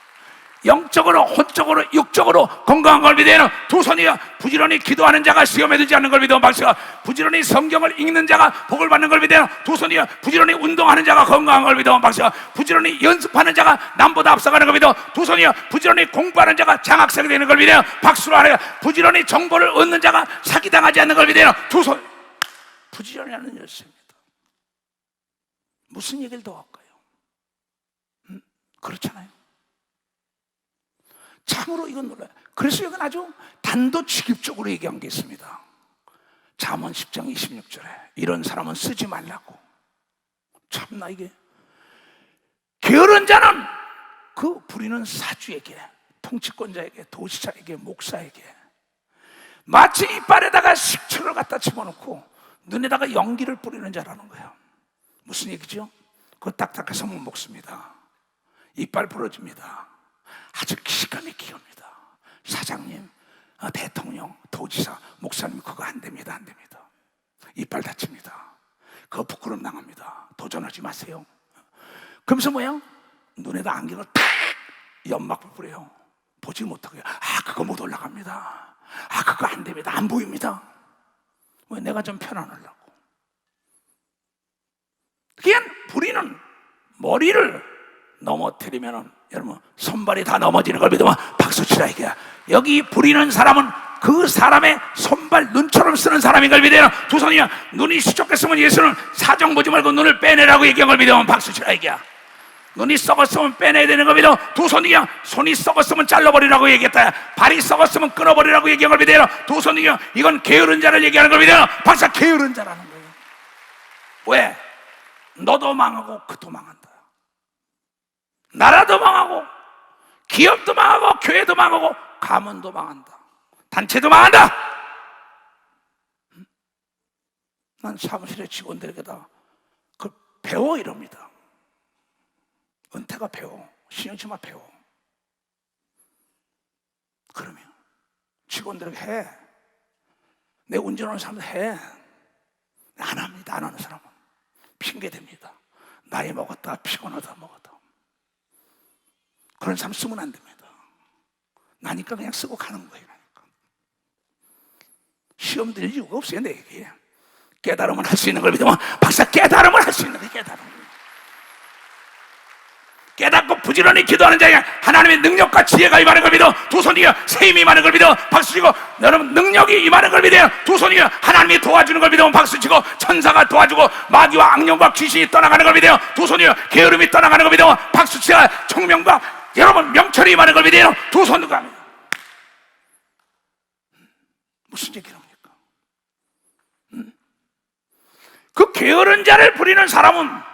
Speaker 1: 영적으로, 혼적으로, 육적으로 건강한 걸 믿어요. 두 손이야. 부지런히 기도하는 자가 시험에 들지 않는 걸 믿어 박사, 부지런히 성경을 읽는 자가 복을 받는 걸 믿어요. 두 손이야. 부지런히 운동하는 자가 건강한 걸 믿어 박사, 부지런히 연습하는 자가 남보다 앞서가는 걸 믿어. 두 손이야. 부지런히 공부하는 자가 장학생이 되는 걸 믿어요. 박수로 하래요. 부지런히 정보를 얻는 자가 사기당하지 않는 걸 믿어요. 두 손. 부지런히 하는 열쇠입니다. 무슨 얘기를 더 할까요? 그렇잖아요. 참으로 이건 놀라요. 그래서 이건 아주 단도직입적으로 얘기한 게 있습니다. 잠언 10장 26절에 이런 사람은 쓰지 말라고. 참나 이게. 게으른 자는 그 부리는 사주에게, 통치권자에게, 도시자에게, 목사에게 마치 이빨에다가 식초를 갖다 집어넣고 눈에다가 연기를 뿌리는 자라는 거예요. 무슨 얘기죠? 그거 딱딱해서 못 먹습니다. 이빨 부러집니다. 아주 기가 막히게 합니다. 사장님, 대통령, 도지사, 목사님 그거 안 됩니다. 안 됩니다. 이빨 다칩니다. 그거 부끄럼 당합니다. 도전하지 마세요. 그러면서 뭐야? 눈에다 안경을 탁 연막 뿌려요. 보지 못하게. 그거 못 올라갑니다. 그거 안 됩니다. 안 보입니다. 왜? 내가 좀 편안하려고. 그냥 부리는 머리를 넘어뜨리면은 여러분 손발이 다 넘어지는 걸 믿으면 박수 치라 이거야. 여기 부리는 사람은 그 사람의 손발 눈처럼 쓰는 사람인 걸 믿어요. 두 손이야. 눈이 시족했으면 예수는 사정 보지 말고 눈을 빼내라고 얘기한 걸 믿으면 박수 치라 이거야. 눈이 썩었으면 빼내야 되는 걸 믿어. 두 손이야. 손이 썩었으면 잘라버리라고 얘기했다. 발이 썩었으면 끊어버리라고 얘기한 걸 믿어요. 두 손이야. 이건 게으른 자를 얘기하는 걸 믿어요. 박사, 게으른 자라는 거예요. 왜? 너도 망하고 그도 망한다. 나라도 망하고 기업도 망하고 교회도 망하고 가문도 망한다. 단체도 망한다. 난 사무실의 직원들에게 다 그 배워 이럽니다. 은퇴가 배워, 신영치마 배워. 그러면 직원들에게 해. 내 운전하는 사람도 해. 안 합니다. 안 하는 사람은 핑계댑니다. 나이 먹었다, 피곤하다, 먹었다. 그런 사람 쓰면 안 됩니다. 나니까 그냥 쓰고 가는 거예요. 시험 들 이유가 없어요, 내게. 깨달음을 할 수 있는 걸 믿으면 박사 깨달음을 할 수 있는 거예요. 깨닫고 부지런히 기도하는 자에게 하나님의 능력과 지혜가 임하는 걸 믿어 두 손 이어 새 힘이 임하는 걸 믿어 박수치고, 여러분 능력이 임하는 걸 믿어요. 두 손 이어 하나님이 도와주는 걸 믿으면 박수치고, 천사가 도와주고 마귀와 악령과 귀신이 떠나가는 걸 믿어요. 두 손 이어 게으름이 떠나가는 걸 믿으면 박수치고, 총명과 여러분 명철이 임하는 걸 믿어요. 두 손 들고 합니다. 무슨 얘기랍니까? 그 게으른 자를 부리는 사람은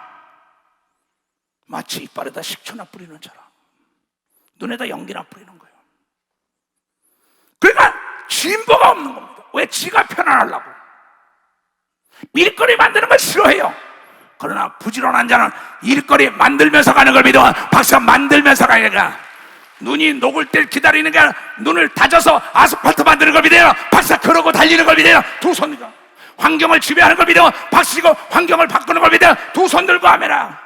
Speaker 1: 마치 이빨에다 식초나 뿌리는 자라, 눈에다 연기나 뿌리는 거예요. 그러니까 진보가 없는 겁니다. 왜? 지가 편안하려고 일거리 만드는 걸 싫어해요. 그러나 부지런한 자는 일거리 만들면서 가는 걸 믿어 박사, 만들면서 가니까 눈이 녹을 때 기다리는 게 아니라 눈을 다져서 아스팔트 만드는 걸 믿어요. 박사, 그러고 달리는 걸 믿어요. 두 손과 환경을 지배하는 걸 믿어 박수치고, 환경을 바꾸는 걸 믿어 두 손 들고 하메라.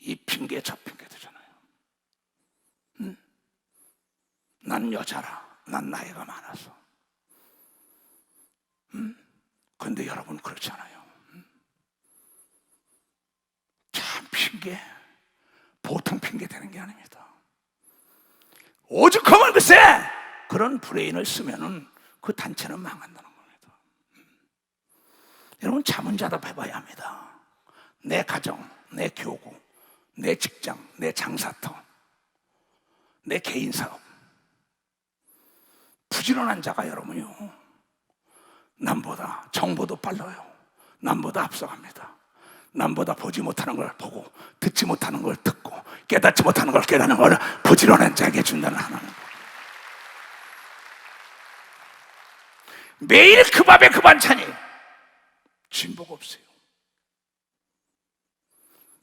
Speaker 1: 이 핑계 저 핑계 되잖아요. 난 여자라, 난 나이가 많아서. 근데 여러분 그렇지 않아요. 참 핑계, 보통 핑계 되는 게 아닙니다. 오죽하면 글쎄 그런 브레인을 쓰면은 그 단체는 망한다는 겁니다. 여러분 자문자답 해봐야 합니다. 내 가정, 내 교구, 내 직장, 내 장사터, 내 개인 사업. 부지런한 자가 여러분요, 남보다 정보도 빨라요. 남보다 앞서갑니다. 남보다 보지 못하는 걸 보고, 듣지 못하는 걸 듣고, 깨닫지 못하는 걸 깨닫는 걸 부지런한 자에게 준다는 하나님. 매일 그 밥에 그 반찬이 진보가 없어요.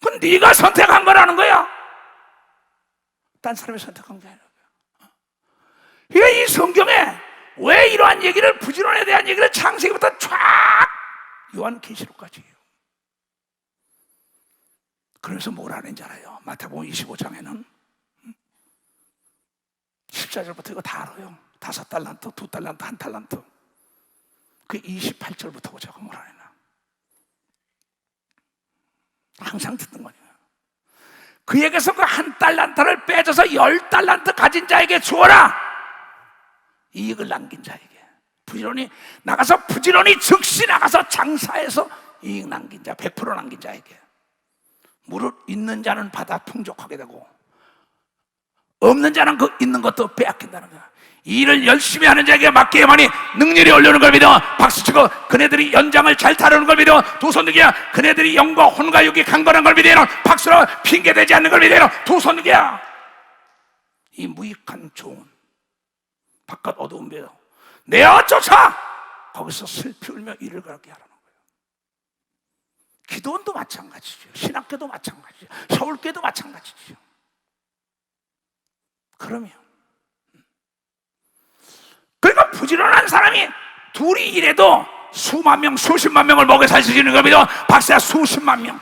Speaker 1: 그건 네가 선택한 거라는 거야. 딴 사람이 선택한 게 아니라. 그러니까 이 성경에 왜 이러한 얘기를, 부지런에 대한 얘기를 창세기부터 쫙 요한계시록까지 해요. 그래서 뭘 하는지 알아요? 마태복음 25장에는 14절부터 이거 다 알아요. 5달란트, 2달란트, 1달란트. 그 28절부터 보자고 뭘 하나. 항상 듣는 거예요. 그에게서 그 1달란트를 빼줘서 10달란트 가진 자에게 주어라. 이익을 남긴 자에게. 부지런히 나가서, 부지런히 즉시 나가서 장사해서 이익 남긴 자, 100% 남긴 자에게. 무릇 있는 자는 받아 풍족하게 되고 없는 자는 그 있는 것도 빼앗긴다는 거야. 이 일을 열심히 하는 자에게 맡기야만이 능률이 오르는 걸 믿어 박수치고, 그네들이 연장을 잘 다루는 걸 믿어 두 손 들기야. 그네들이 영과 혼과 육이 강건한 걸 믿어 박수로 핑계대지 않는 걸 믿어 두 손 들기야. 이 무익한 좋은 바깥 어두운 배로 내어 쫓아 거기서 슬피 울며 이를 걸게 하라는 거예요. 기도원도 마찬가지죠. 신학교도 마찬가지죠. 서울교도 마찬가지죠. 그러면 그러니까 부지런한 사람이 둘이 일해도 수만 명, 수십만 명을 먹여 살 수 있는 겁니다. 박사, 수십만 명,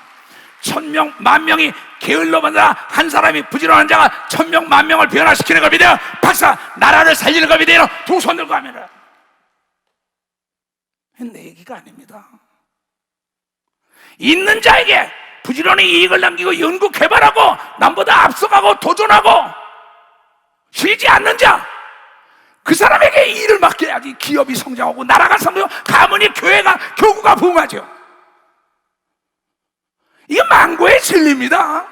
Speaker 1: 1000명, 10,000명이 게을러 만나 한 사람이, 부지런한 자가 1000명, 10,000명을 변화시키는 겁니다. 박사, 나라를 살리는 겁니다. 두 손 들고 하면. 내 얘기가 아닙니다. 있는 자에게 부지런히 이익을 남기고 연구 개발하고 남보다 앞서가고 도전하고 쉬지 않는 자, 그 사람에게 일을 맡겨야지 기업이 성장하고 나라가 성장하고 가문이, 교회가, 교구가 부흥하죠. 이게 망고의 진리입니다.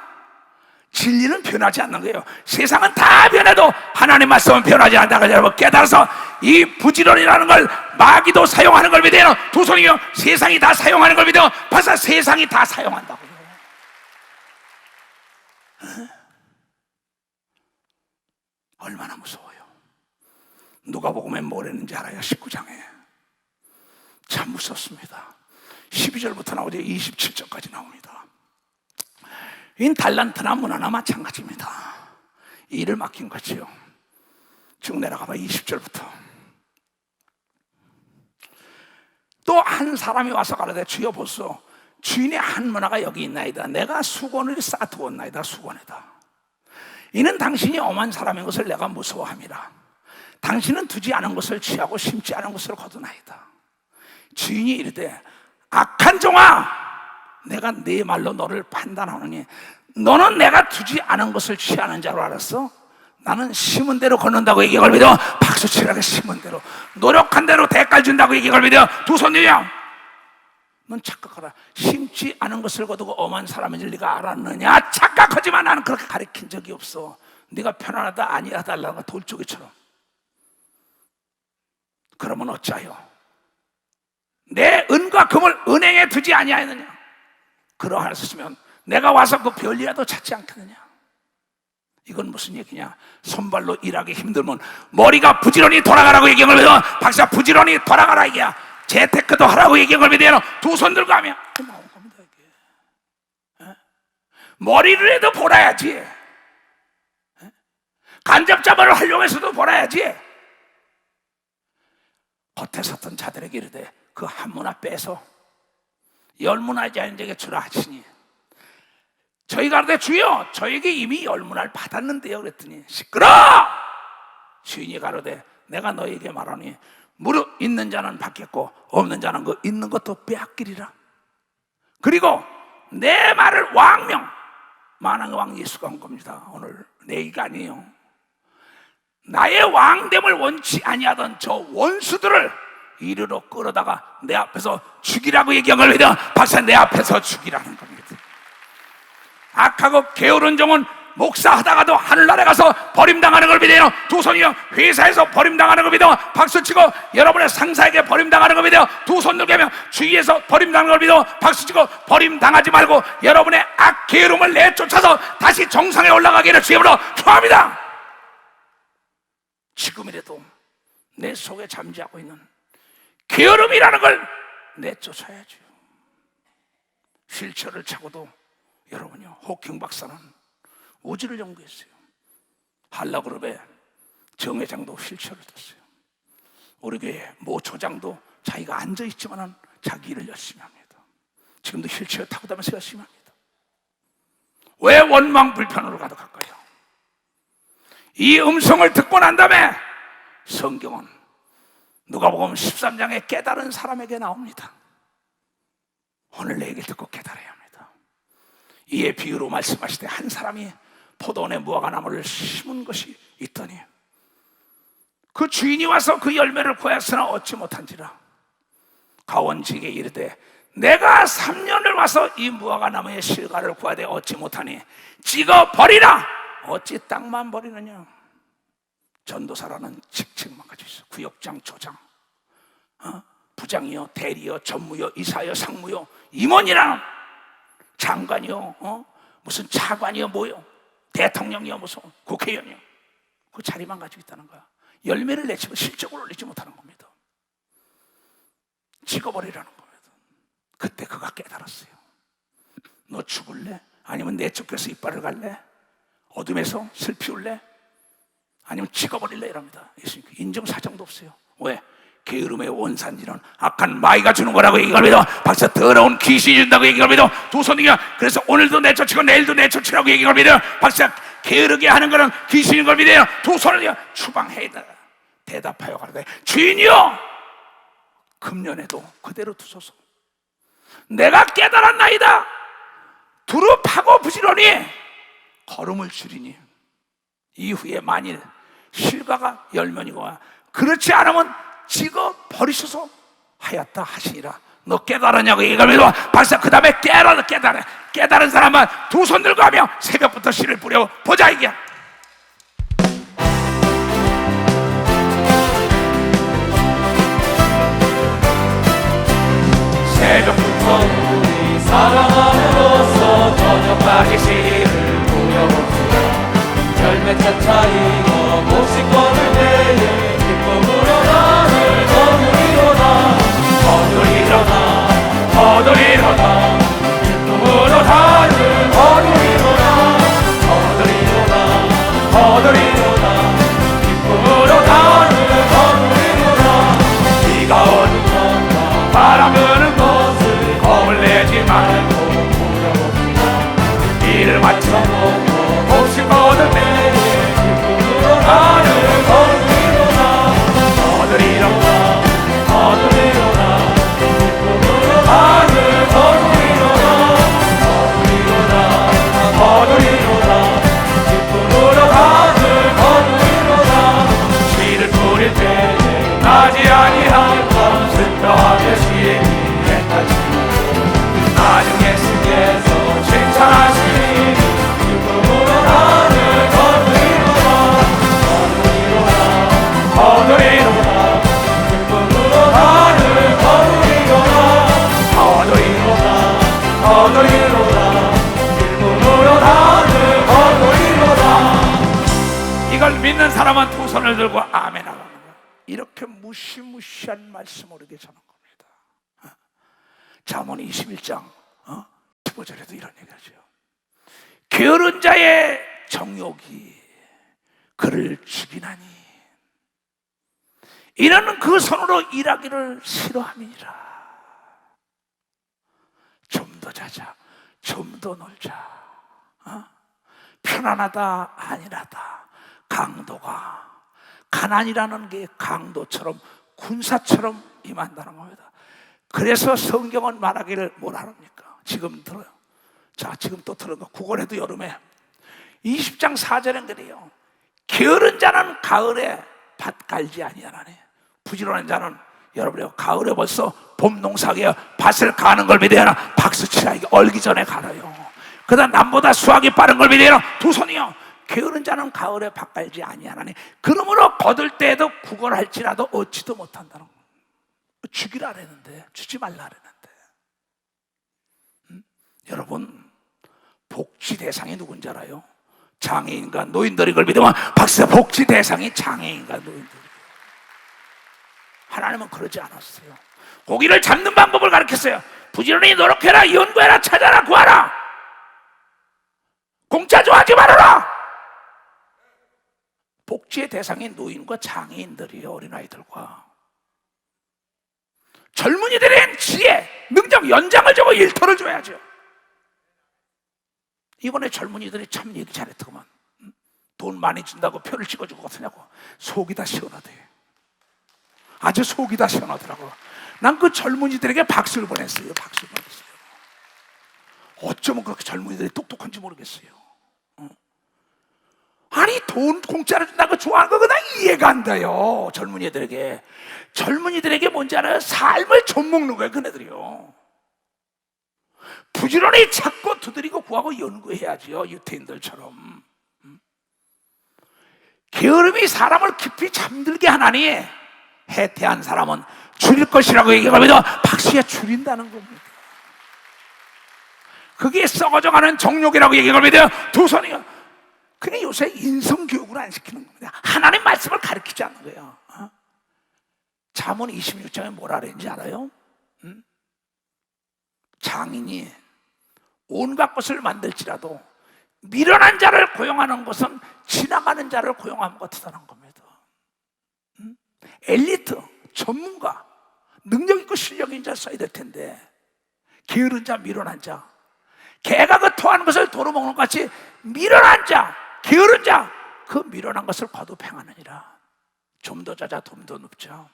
Speaker 1: 진리는 변하지 않는 거예요. 세상은 다 변해도 하나님 말씀은 변하지 않는다고 여러분 깨달아서 이 부지런이라는 걸 마귀도 사용하는 걸 믿어요. 두 손이요, 세상이 다 사용하는 걸 믿어. 벌써 세상이 다 사용한다고요. 얼마나 무서워요. 누가복음에 뭘 했는지 알아요? 19장에 참 무섭습니다. 12절부터 나오죠. 27절까지 나옵니다. 이 달란트나 문화나 마찬가지입니다. 일을 맡긴 거지요. 쭉 내려가봐. 20절부터 또 한 사람이 와서 가라되 주여 보소, 주인의 한 문화가 여기 있나이다. 내가 수건을 쌓아두었나이다. 수건에다. 이는 당신이 엄한 사람인 것을 내가 무서워함이라. 당신은 두지 않은 것을 취하고 심지 않은 것을 거두나이다. 주인이 이르되 악한 종아, 내가 네 말로 너를 판단하노니 너는 내가 두지 않은 것을 취하는 자로 알았어? 나는 심은 대로 걷는다고 얘기할 믿어 박수치라게 심은 대로, 노력한 대로 대가를 준다고 얘기할 믿어 두 손 들려. 넌 착각하라. 심지 않은 것을 거두고 엄한 사람인 줄 네가 알았느냐? 착각하지만 나는 그렇게 가르친 적이 없어. 네가 편안하다 아니하다 하려는 거 돌조개처럼. 그러면 어찌하여 내 은과 금을 은행에 두지 아니하였느냐? 그러하였으면 내가 와서 그 별이라도 찾지 않겠느냐? 이건 무슨 얘기냐? 손발로 일하기 힘들면 머리가 부지런히 돌아가라고 얘기한 걸 박사 부지런히 돌아가라 얘기야. 재테크도 하라고 얘기한 걸 믿어요. 두 손 들고 하면 나온 겁니다 이게. 머리를 해도 벌어야지. 간접자본을 활용해서도 벌어야지. 겉에 섰던 자들에게 이르되 그 한 문화 빼서 열 문화지 않은 자에게 주라 하시니, 저희가 그러되 주여 저에게 이미 열 문화를 받았는데요 그랬더니 시끄러! 주인이 가로되 내가 너에게 말하니 무릇 있는 자는 받겠고 없는 자는 그 있는 것도 빼앗기리라. 그리고 내 말을 왕명, 만왕의 왕 예수가 한 겁니다. 오늘 내 얘기가 아니에요. 나의 왕됨을 원치 아니하던 저 원수들을 이리로 끌어다가 내 앞에서 죽이라고 얘기한 걸 믿어 박사 내 앞에서 죽이라는 겁니다. 악하고 게으른 종은 목사하다가도 하늘나라에 가서 버림당하는 걸 믿어요. 두 손이요. 회사에서 버림당하는 걸 믿어 박수치고, 여러분의 상사에게 버림당하는 걸 믿어 두 손 들게 하면, 주위에서 버림당하는 걸 믿어 박수치고, 버림당하지 말고 여러분의 악게으름을 내쫓아서 다시 정상에 올라가기를 주님으로 축원합니다. 지금이라도 내 속에 잠재하고 있는 게으름이라는 걸 내쫓아야죠. 휠체어를 차고도 여러분요, 호킹 박사는 우주를 연구했어요. 한라그룹의 정 회장도 휠체어를 탔어요. 우리 교회 모 초장도 자기가 앉아있지만 자기 일을 열심히 합니다. 지금도 휠체어 타고 다니면서 열심히 합니다. 왜 원망 불편으로 가득할까요? 이 음성을 듣고 난 다음에 성경은 누가복음 13장에 깨달은 사람에게 나옵니다. 오늘 내 얘기를 듣고 깨달아야 합니다. 이에 비유로 말씀하시되 한 사람이 포도원에 무화과나무를 심은 것이 있더니 그 주인이 와서 그 열매를 구하였으나 얻지 못한지라. 가원지에게 이르되 내가 3년을 와서 이 무화과나무의 실과를 구하되 얻지 못하니 찍어 버리라. 어찌 땅만 버리느냐? 전도사라는 직책만 가지고 있어. 구역장, 조장, 부장이요, 대리요, 전무요, 이사요, 상무요, 임원이랑 장관이요, 무슨 차관이요, 뭐요, 대통령이요, 무슨 국회의원이요. 그 자리만 가지고 있다는 거야. 열매를 내지 실적으로 올리지 못하는 겁니다. 찍어버리라는 겁니다. 그때 그가 깨달았어요. 너 죽을래? 아니면 내쫓겨서 이빨을 갈래? 어둠에서 슬피 울래? 아니면 찍어버릴래? 이럽니다. 예수님 인정사정도 없어요. 왜? 게으름의 원산지는 악한 마귀가 주는 거라고 얘기합니다. 박사 더러운 귀신이 준다고 얘기합니다. 두 손이야. 그래서 오늘도 내쫓고 내일도 내쫓으라고 얘기합니다. 박사 게으르게 하는 거는 귀신인 걸 믿어요. 두 손을 추방해야 돼. 대답하여 가라되 주인이여 금년에도 그대로 두소서. 내가 깨달았나이다. 두루 파고 부지런히 걸음을 줄이니 이후에 만일 실과가 열면이거나 그렇지 않으면 찍어 버리소서 하였다 하시니라. 너 깨달았냐고 얘기하면 박사 그 다음에 깨달은 사람만 두 손 들고 하며 새벽부터 씨를 뿌려 보자 이게. 새벽부터 우리 사랑함으로써 저녁까지 씨를 뿌려봅시다. 열매 차차이고 목식권을 내에 기쁨으로 나를 거두리로다. 거두리로다. 거두리로다. 기쁨으로 나를 거두리로다. 거두리로다. 거두리로다. 기쁨으로 나를 거두리로다. 비가 오는 것과 바람 부는 것을 겁을 내지 말고 뿌려봅시다. 일을 마치고 목식권을 내에 기쁨으로 믿는 사람은 두 손을 들고 아멘 하라는 거야. 이렇게 무시무시한 말씀을 우리에게 전한 겁니다. 잠언 21장 15절에도 이런 얘기하죠. 게으른 자의 정욕이 그를 죽이나니 이는 그 손으로 일하기를 싫어함이니라. 좀 더 자자, 좀 더 놀자. 편안하다 안일하다. 강도가, 가난이라는 게 강도처럼 군사처럼 임한다는 겁니다. 그래서 성경은 말하기를 뭐라 합니까? 지금 들어요. 자, 지금 또 들은 거 구걸해도 여름에 20장 4절엔 그래요. 게으른 자는 가을에 밭 갈지 아니하나니 부지런한 자는, 여러분이 가을에 벌써 봄 농사기에 밭을 가는 걸 믿어야 하나? 박수 치라. 이게 얼기 전에 갈아요. 그 다음 남보다 수확이 빠른 걸 믿어야 하나? 두 손이요. 게으른 자는 가을에 밭 갈지 아니하나니 그러므로 거둘 때에도 구걸할지라도 얻지도 못한다는 거예요. 주기라 그랬는데 주지 말라 그랬는데. 여러분, 복지 대상이 누군지 알아요? 장애인과 노인들이 걸 믿으면 박수. 복지 대상이 장애인과 노인들. 하나님은 그러지 않았어요. 고기를 잡는 방법을 가르쳤어요. 부지런히 노력해라, 연구해라, 찾아라, 구하라. 공짜 좋아하지 말아라. 복지의 대상인 노인과 장애인들이요, 어린아이들과 젊은이들은 지혜, 능력, 연장을 주고 일터를 줘야죠. 이번에 젊은이들이 참 얘기 잘했더구만. 돈 많이 준다고 표를 찍어주고 어떠냐고. 속이 다 시원하대. 아주 속이 다 시원하더라고. 난 그 젊은이들에게 박수를 보냈어요. 박수를 보냈어요. 어쩌면 그렇게 젊은이들이 똑똑한지 모르겠어요. 아니, 돈 공짜로 준다고 좋아하는 거 그냥 이해가 안 돼요. 젊은이들에게 뭔지 알아요? 삶을 좀 먹는 거예요, 그네들이요. 부지런히 찾고 두드리고 구하고 연구해야지요, 유태인들처럼. 게으름이 사람을 깊이 잠들게 하나니 해태한 사람은 줄일 것이라고 얘기하면서 박수에 줄인다는 겁니다. 그게 썩어져가는 정욕이라고 얘기하면서 두 손이요. 그게 요새 인성교육을 안 시키는 겁니다. 하나님 말씀을 가르치지 않는 거예요. 잠언 26장에 뭐라 그랬는지 알아요? 장인이 온갖 것을 만들지라도 미련한 자를 고용하는 것은 지나가는 자를 고용하는 것 같다는 겁니다. 엘리트, 전문가, 능력 있고 실력 있는 자 써야 될 텐데 게으른 자, 미련한 자, 개가 그 토하는 것을 도로 먹는 것 같이 미련한 자, 게으른 자, 그 미련한 것을 과도평하느니라. 좀 더 자자, 좀 더 눕자.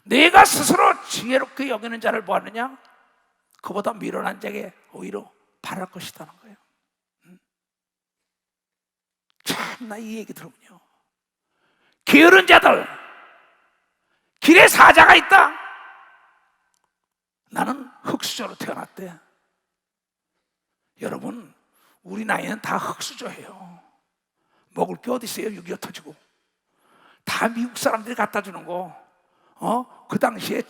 Speaker 1: 내가 스스로 지혜롭게 여기는 자를 보았느냐? 그보다 미련한 자에게 오히려 바랄 것이라는 거예요. 참나, 이 얘기 들으면요, 게으른 자들, 길에 사자가 있다. 나는 흙수저로 태어났대. 여러분, 우리 나이는 다 흙수저예요. 먹을 게 어디 있어요? 6.25 터지고 다 미국 사람들이 갖다 주는 거. 그 당시에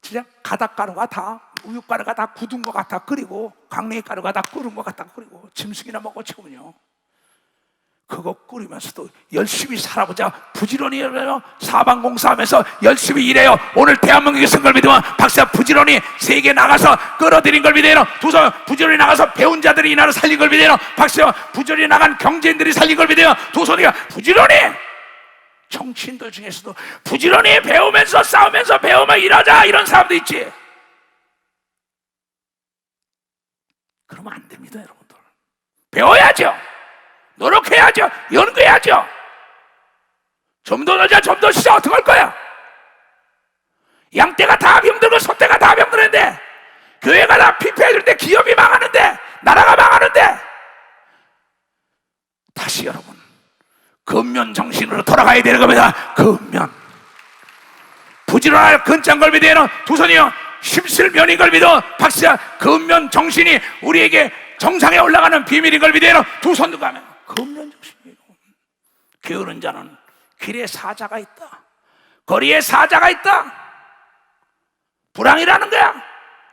Speaker 1: 진짜 가닥가루가 다, 우유가루가 다 굳은 거 같아 끓이고, 강냉이 가루가 다 끓은 거 같아 끓이고, 짐승이나 먹고 치우면요, 그거 끓이면서도 열심히 살아보자. 부지런히 사방공사하면서 열심히 일해요. 오늘 대한민국에 쓴 걸 믿으면 박사 부지런히 세계 나가서 끌어들인 걸 믿어요. 두서 부지런히 나가서 배운 자들이 이 나라 살린 걸 믿어요. 박사 부지런히 나간 경제인들이 살린 걸 믿어요. 두서가 부지런히, 정치인들 중에서도 부지런히 배우면서 싸우면서 배우면 일하자, 이런 사람도 있지. 그러면 안 됩니다, 여러분들. 배워야죠. 노력해야죠. 연구해야죠. 좀 더 넣자, 좀 더 쉬자. 어떻게 할 거야? 양떼가 다 병들고 소떼가 다 병드는데, 교회가 다 피폐해줄 때, 기업이 망하는데, 나라가 망하는데, 다시 여러분 근면 정신으로 돌아가야 되는 겁니다. 근면. 부지런할 근장 걸 믿어요. 두 손이요. 심실면인 걸 믿어. 박사 근면 정신이 우리에게 정상에 올라가는 비밀인 걸 믿어요. 두 손도 가면 근면 정신이에요. 게으른 자는 길에 사자가 있다. 거리에 사자가 있다. 불황이라는 거야.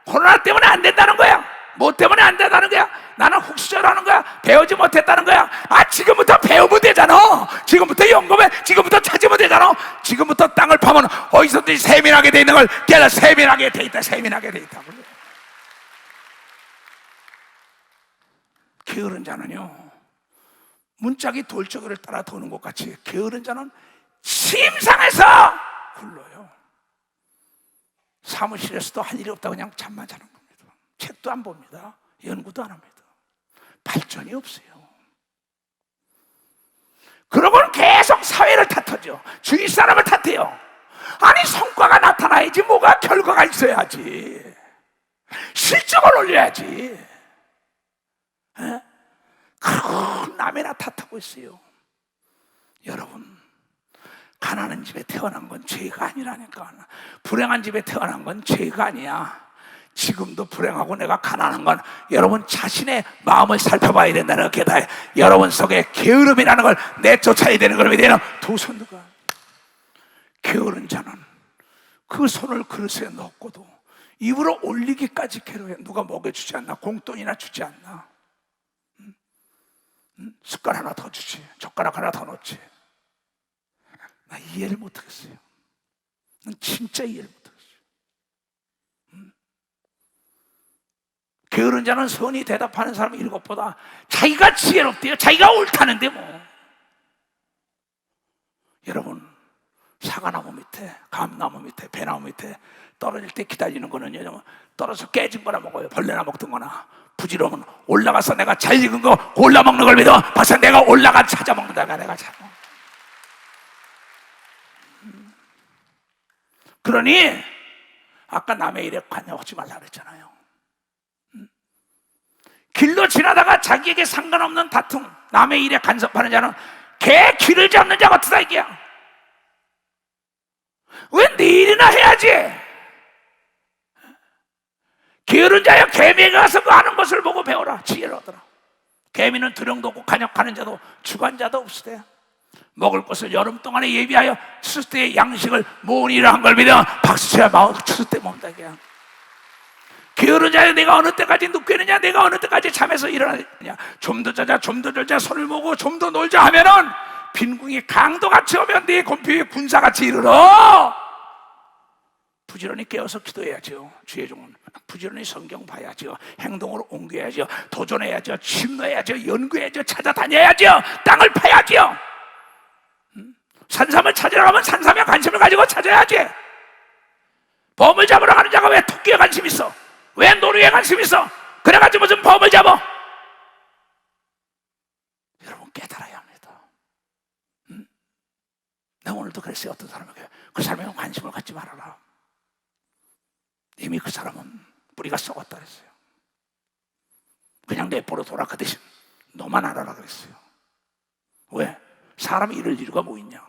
Speaker 1: 코로나 때문에 안 된다는 거야. 뭐 때문에 안 된다는 거야? 나는 훅시절하는 거야? 배우지 못했다는 거야? 지금부터 배우면 되잖아. 지금부터 연구해. 지금부터 찾으면 되잖아. 지금부터 땅을 파면 어디서든지 세민하게 돼 있는 걸 깨달아. 세민하게 돼 있다. 세민하게 돼 있다. 게으른 자는요, 문짝이 돌적이를 따라 도는 것 같이 게으른 자는 침상에서 굴러요. 사무실에서도 할 일이 없다 그냥 잠만 자는 겁니다. 책도 안 봅니다. 연구도 안 합니다. 발전이 없어요. 그러고는 계속 사회를 탓하죠. 주위 사람을 탓해요. 아니, 성과가 나타나야지 뭐가 결과가 있어야지. 실적을 올려야지. 그리고 남이나 탓하고 있어요. 여러분, 가난한 집에 태어난 건 죄가 아니라니까. 불행한 집에 태어난 건 죄가 아니야. 지금도 불행하고 내가 가난한 건 여러분 자신의 마음을 살펴봐야 된다는 게다. 여러분 속에 게으름이라는 걸 내쫓아야 되는 걸 믿어요. 두 손 들고. 게으른 자는 그 손을 그릇에 넣고도 입으로 올리기까지 괴로워해. 누가 먹여주지 않나? 공돈이나 주지 않나? 숟갈 하나 더 주지, 젓가락 하나 더 넣지. 나 이해를 못하겠어요. 난 진짜 이해를 못하겠어요. 게으른 자는 선이 대답하는 사람 일곱보다 자기가 지혜롭대요. 자기가 옳다는데 뭐. 여러분, 사과나무 밑에, 감나무 밑에, 배나무 밑에 떨어질 때 기다리는 거는요, 떨어져 깨진 거나 먹어요. 벌레나 먹던 거나. 부지런하면 올라가서 내가 잘 익은 거 골라 먹는 걸 믿어. 벌써 내가 올라가 찾아 먹는다가 내가 찾아. 그러니 아까 남의 일에 관여하지 말라 그랬잖아요. 길로 지나다가 자기에게 상관없는 다툼, 남의 일에 간섭하는 자는 개 귀를 잡는 자 같으다 이게야. 왜 네 일이나 해야지? 게으른 자여, 개미에 가서 그 아는 것을 보고 배워라. 지혜를 얻어라. 개미는 두령도 없고 간역하는 자도 주관자도 없으되 먹을 것을 여름 동안에 예비하여 추수 때의 양식을 모으니라 한 걸 믿어. 박수쳐야 마음 추수 때 먹는다 이게야. 게으른 자여, 내가 어느 때까지 눕겠느냐? 내가 어느 때까지 잠에서 일어나느냐? 좀 더 자자, 좀 더 놀자, 손을 모으고 좀 더 놀자 하면은 빈궁이 강도같이 오면 네 곰피에 군사같이 이르러. 부지런히 깨어서 기도해야죠. 주의 종은 부지런히 성경 봐야죠. 행동으로 옮겨야죠. 도전해야죠. 침노해야죠. 연구해야죠. 찾아다녀야죠. 땅을 파야죠. 산삼을 찾으러 가면 산삼에 관심을 가지고 찾아야지. 범을 잡으러 가는 자가 왜 토끼에 관심 있어? 왜 노루에 관심 있어? 그래가지고 무슨 범을 잡아? 여러분, 깨달아야 합니다. 내가 오늘도 그랬어요. 어떤 사람에게 그 사람에게 관심을 갖지 말아라. 이미 그 사람은 뿌리가 썩었다 그랬어요. 그냥 내버려 둬라. 그 대신 너만 알아라 그랬어요. 왜? 사람이 이럴 이유가 뭐 있냐?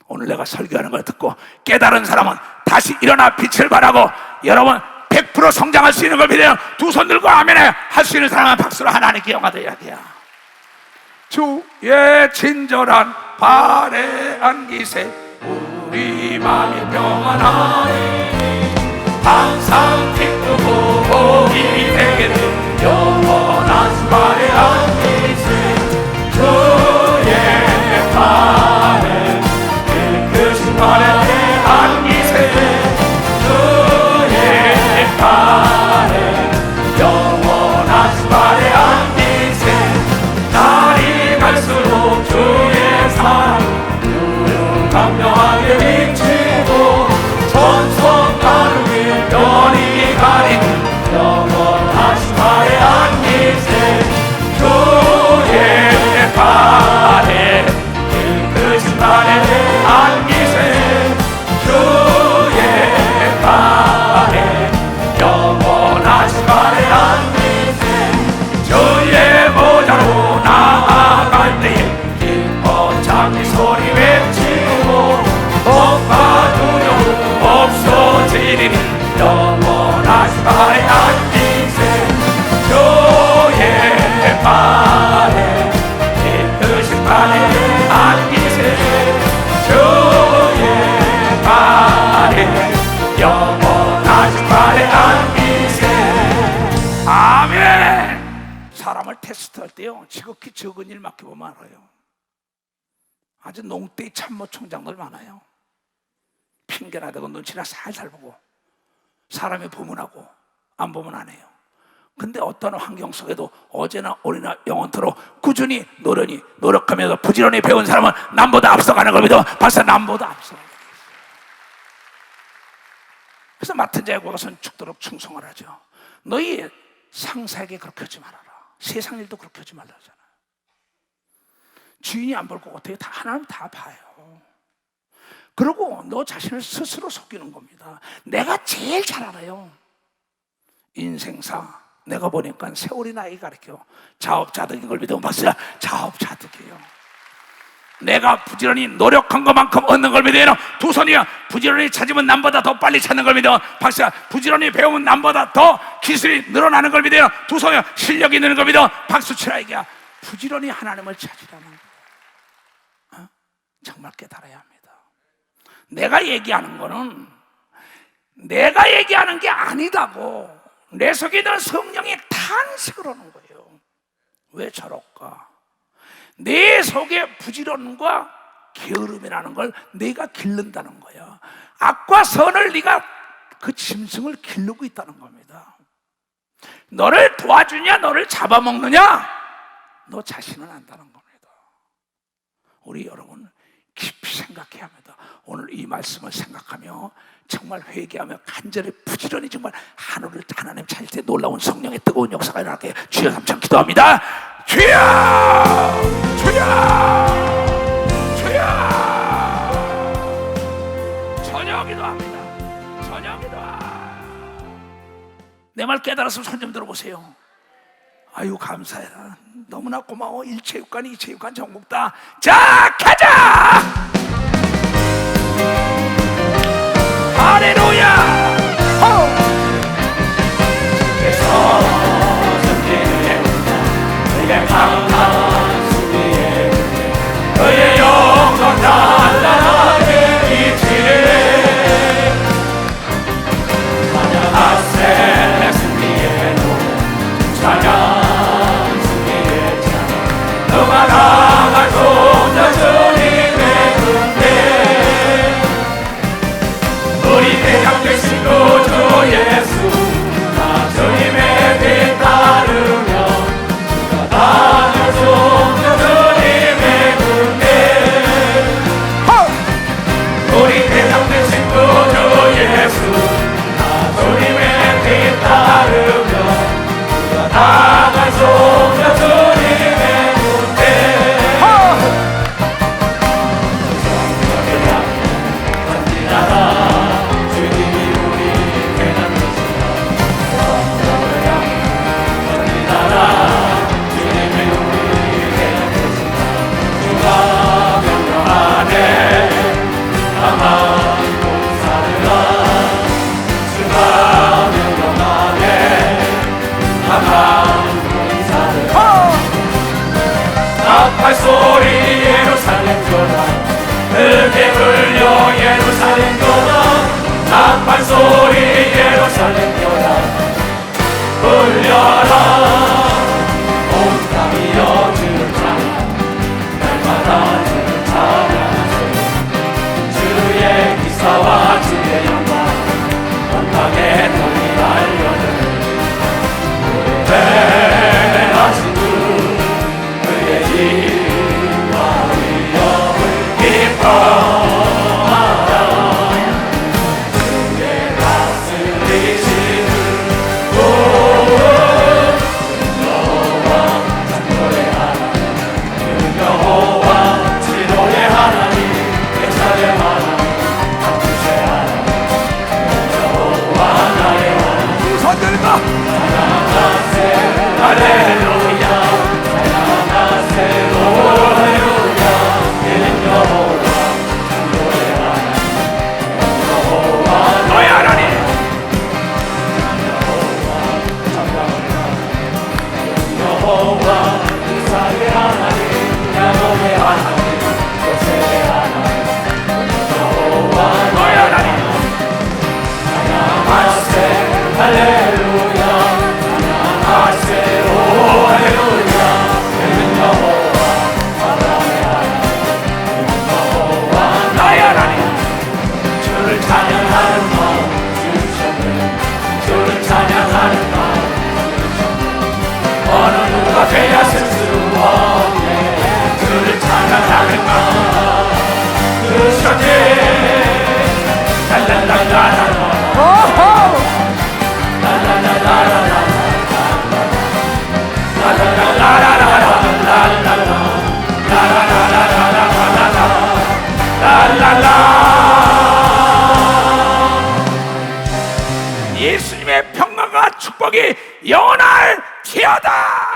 Speaker 1: 오늘 내가 설교하는 걸 듣고 깨달은 사람은 다시 일어나 빛을 발하고 여러분 100% 성장할 수 있는 걸 믿어요. 두 손 들고 아멘해. 할 수 있는 사람은 박수로 하나님께 영화돼야 돼요. 주의 친절한 발해한 기세 우리 마음이 평안하니 항상 기쁘고 복이 되기를 영원한 발해한 기세 주의 발해 깨끗이 발해한 기세 주의 발해 영원한 발해한 기세 날이 갈수록 주의 사랑 유감명하게 비치고 전선 가르기 변이 가리니 영원한 아멘. 사람을 테스트할 때요, 지극히 적은 일 맡겨보면 알아요. 아주 농대의 참모총장들 많아요. 핑계나 대고 눈치나 살살 보고, 사람이 보면 하고 안 보면 안 해요. 근데 어떤 환경 속에도 어제나 오늘이나 영원토록 꾸준히 노력하면서 부지런히 배운 사람은 남보다 앞서가는 걸 믿어. 박사, 남보다 앞서가는 거예요. 그래서 맡은 자의 구하고선 죽도록 충성을 하죠. 너희 상사에게 그렇게 하지 말아라. 세상 일도 그렇게 하지 말라잖아. 주인이 안 볼 거 어떻게 다 하나님 다 봐요. 그리고 너 자신을 스스로 속이는 겁니다. 내가 제일 잘 알아요. 인생사 내가 보니까 세월이 나에게 가르쳐. 자업자득인 걸 믿으면 박수야. 자업자득이에요. 내가 부지런히 노력한 것만큼 얻는 걸 믿어요. 두 손이야. 부지런히 찾으면 남보다 더 빨리 찾는 걸 믿어. 박수야. 부지런히 배우면 남보다 더 기술이 늘어나는 걸 믿어요. 두 손이야. 실력이 느는 걸 믿어. 박수 치라 이게. 부지런히 하나님을 찾으라는 거예요. 정말 깨달아야 합니다. 내가 얘기하는 거는 내가 얘기하는 게 아니다고 내 속에 있는 성령이 탄식을 하는 거예요. 왜 저럴까? 내 속에 부지런과 게으름이라는 걸 내가 기른다는 거야. 악과 선을 네가 그 짐승을 기르고 있다는 겁니다. 너를 도와주냐 너를 잡아먹느냐 너 자신은 안다는 겁니다. 우리 여러분 깊이 생각해야 합니다. 오늘 이 말씀을 생각하며 정말 회개하며 간절히 부지런히 정말 하나님 찾을 때 놀라운 성령의 뜨거운 역사가 일어나게 주여 삼창 기도합니다. 주여! 주여! 주여! 전혀 기도합니다. 전혀 기도. 내 말 깨달아서 손 좀 들어보세요. 아유 감사해라. 너무나 고마워. 1체육관 2체육관 전국 다. 자 가자. 할렐루야. 주께서 전쟁에 내게 강한 승리에 그의 영광 단단하게 비치네. 찬양하세 승리의 노래 찬양 승리의 찬양 너가 강한 손자 주님의 은혜 우리 대장 되신 구주 예수 나 주님의 길 따르며 주가 다녀 손자 주님의 은혜 우리 대장 되신 구주 예수 나 주님의 길 따르며 주가 다녀 손자 주님의 은혜 아마 예수님의 평강과 축복이 영원할지어다.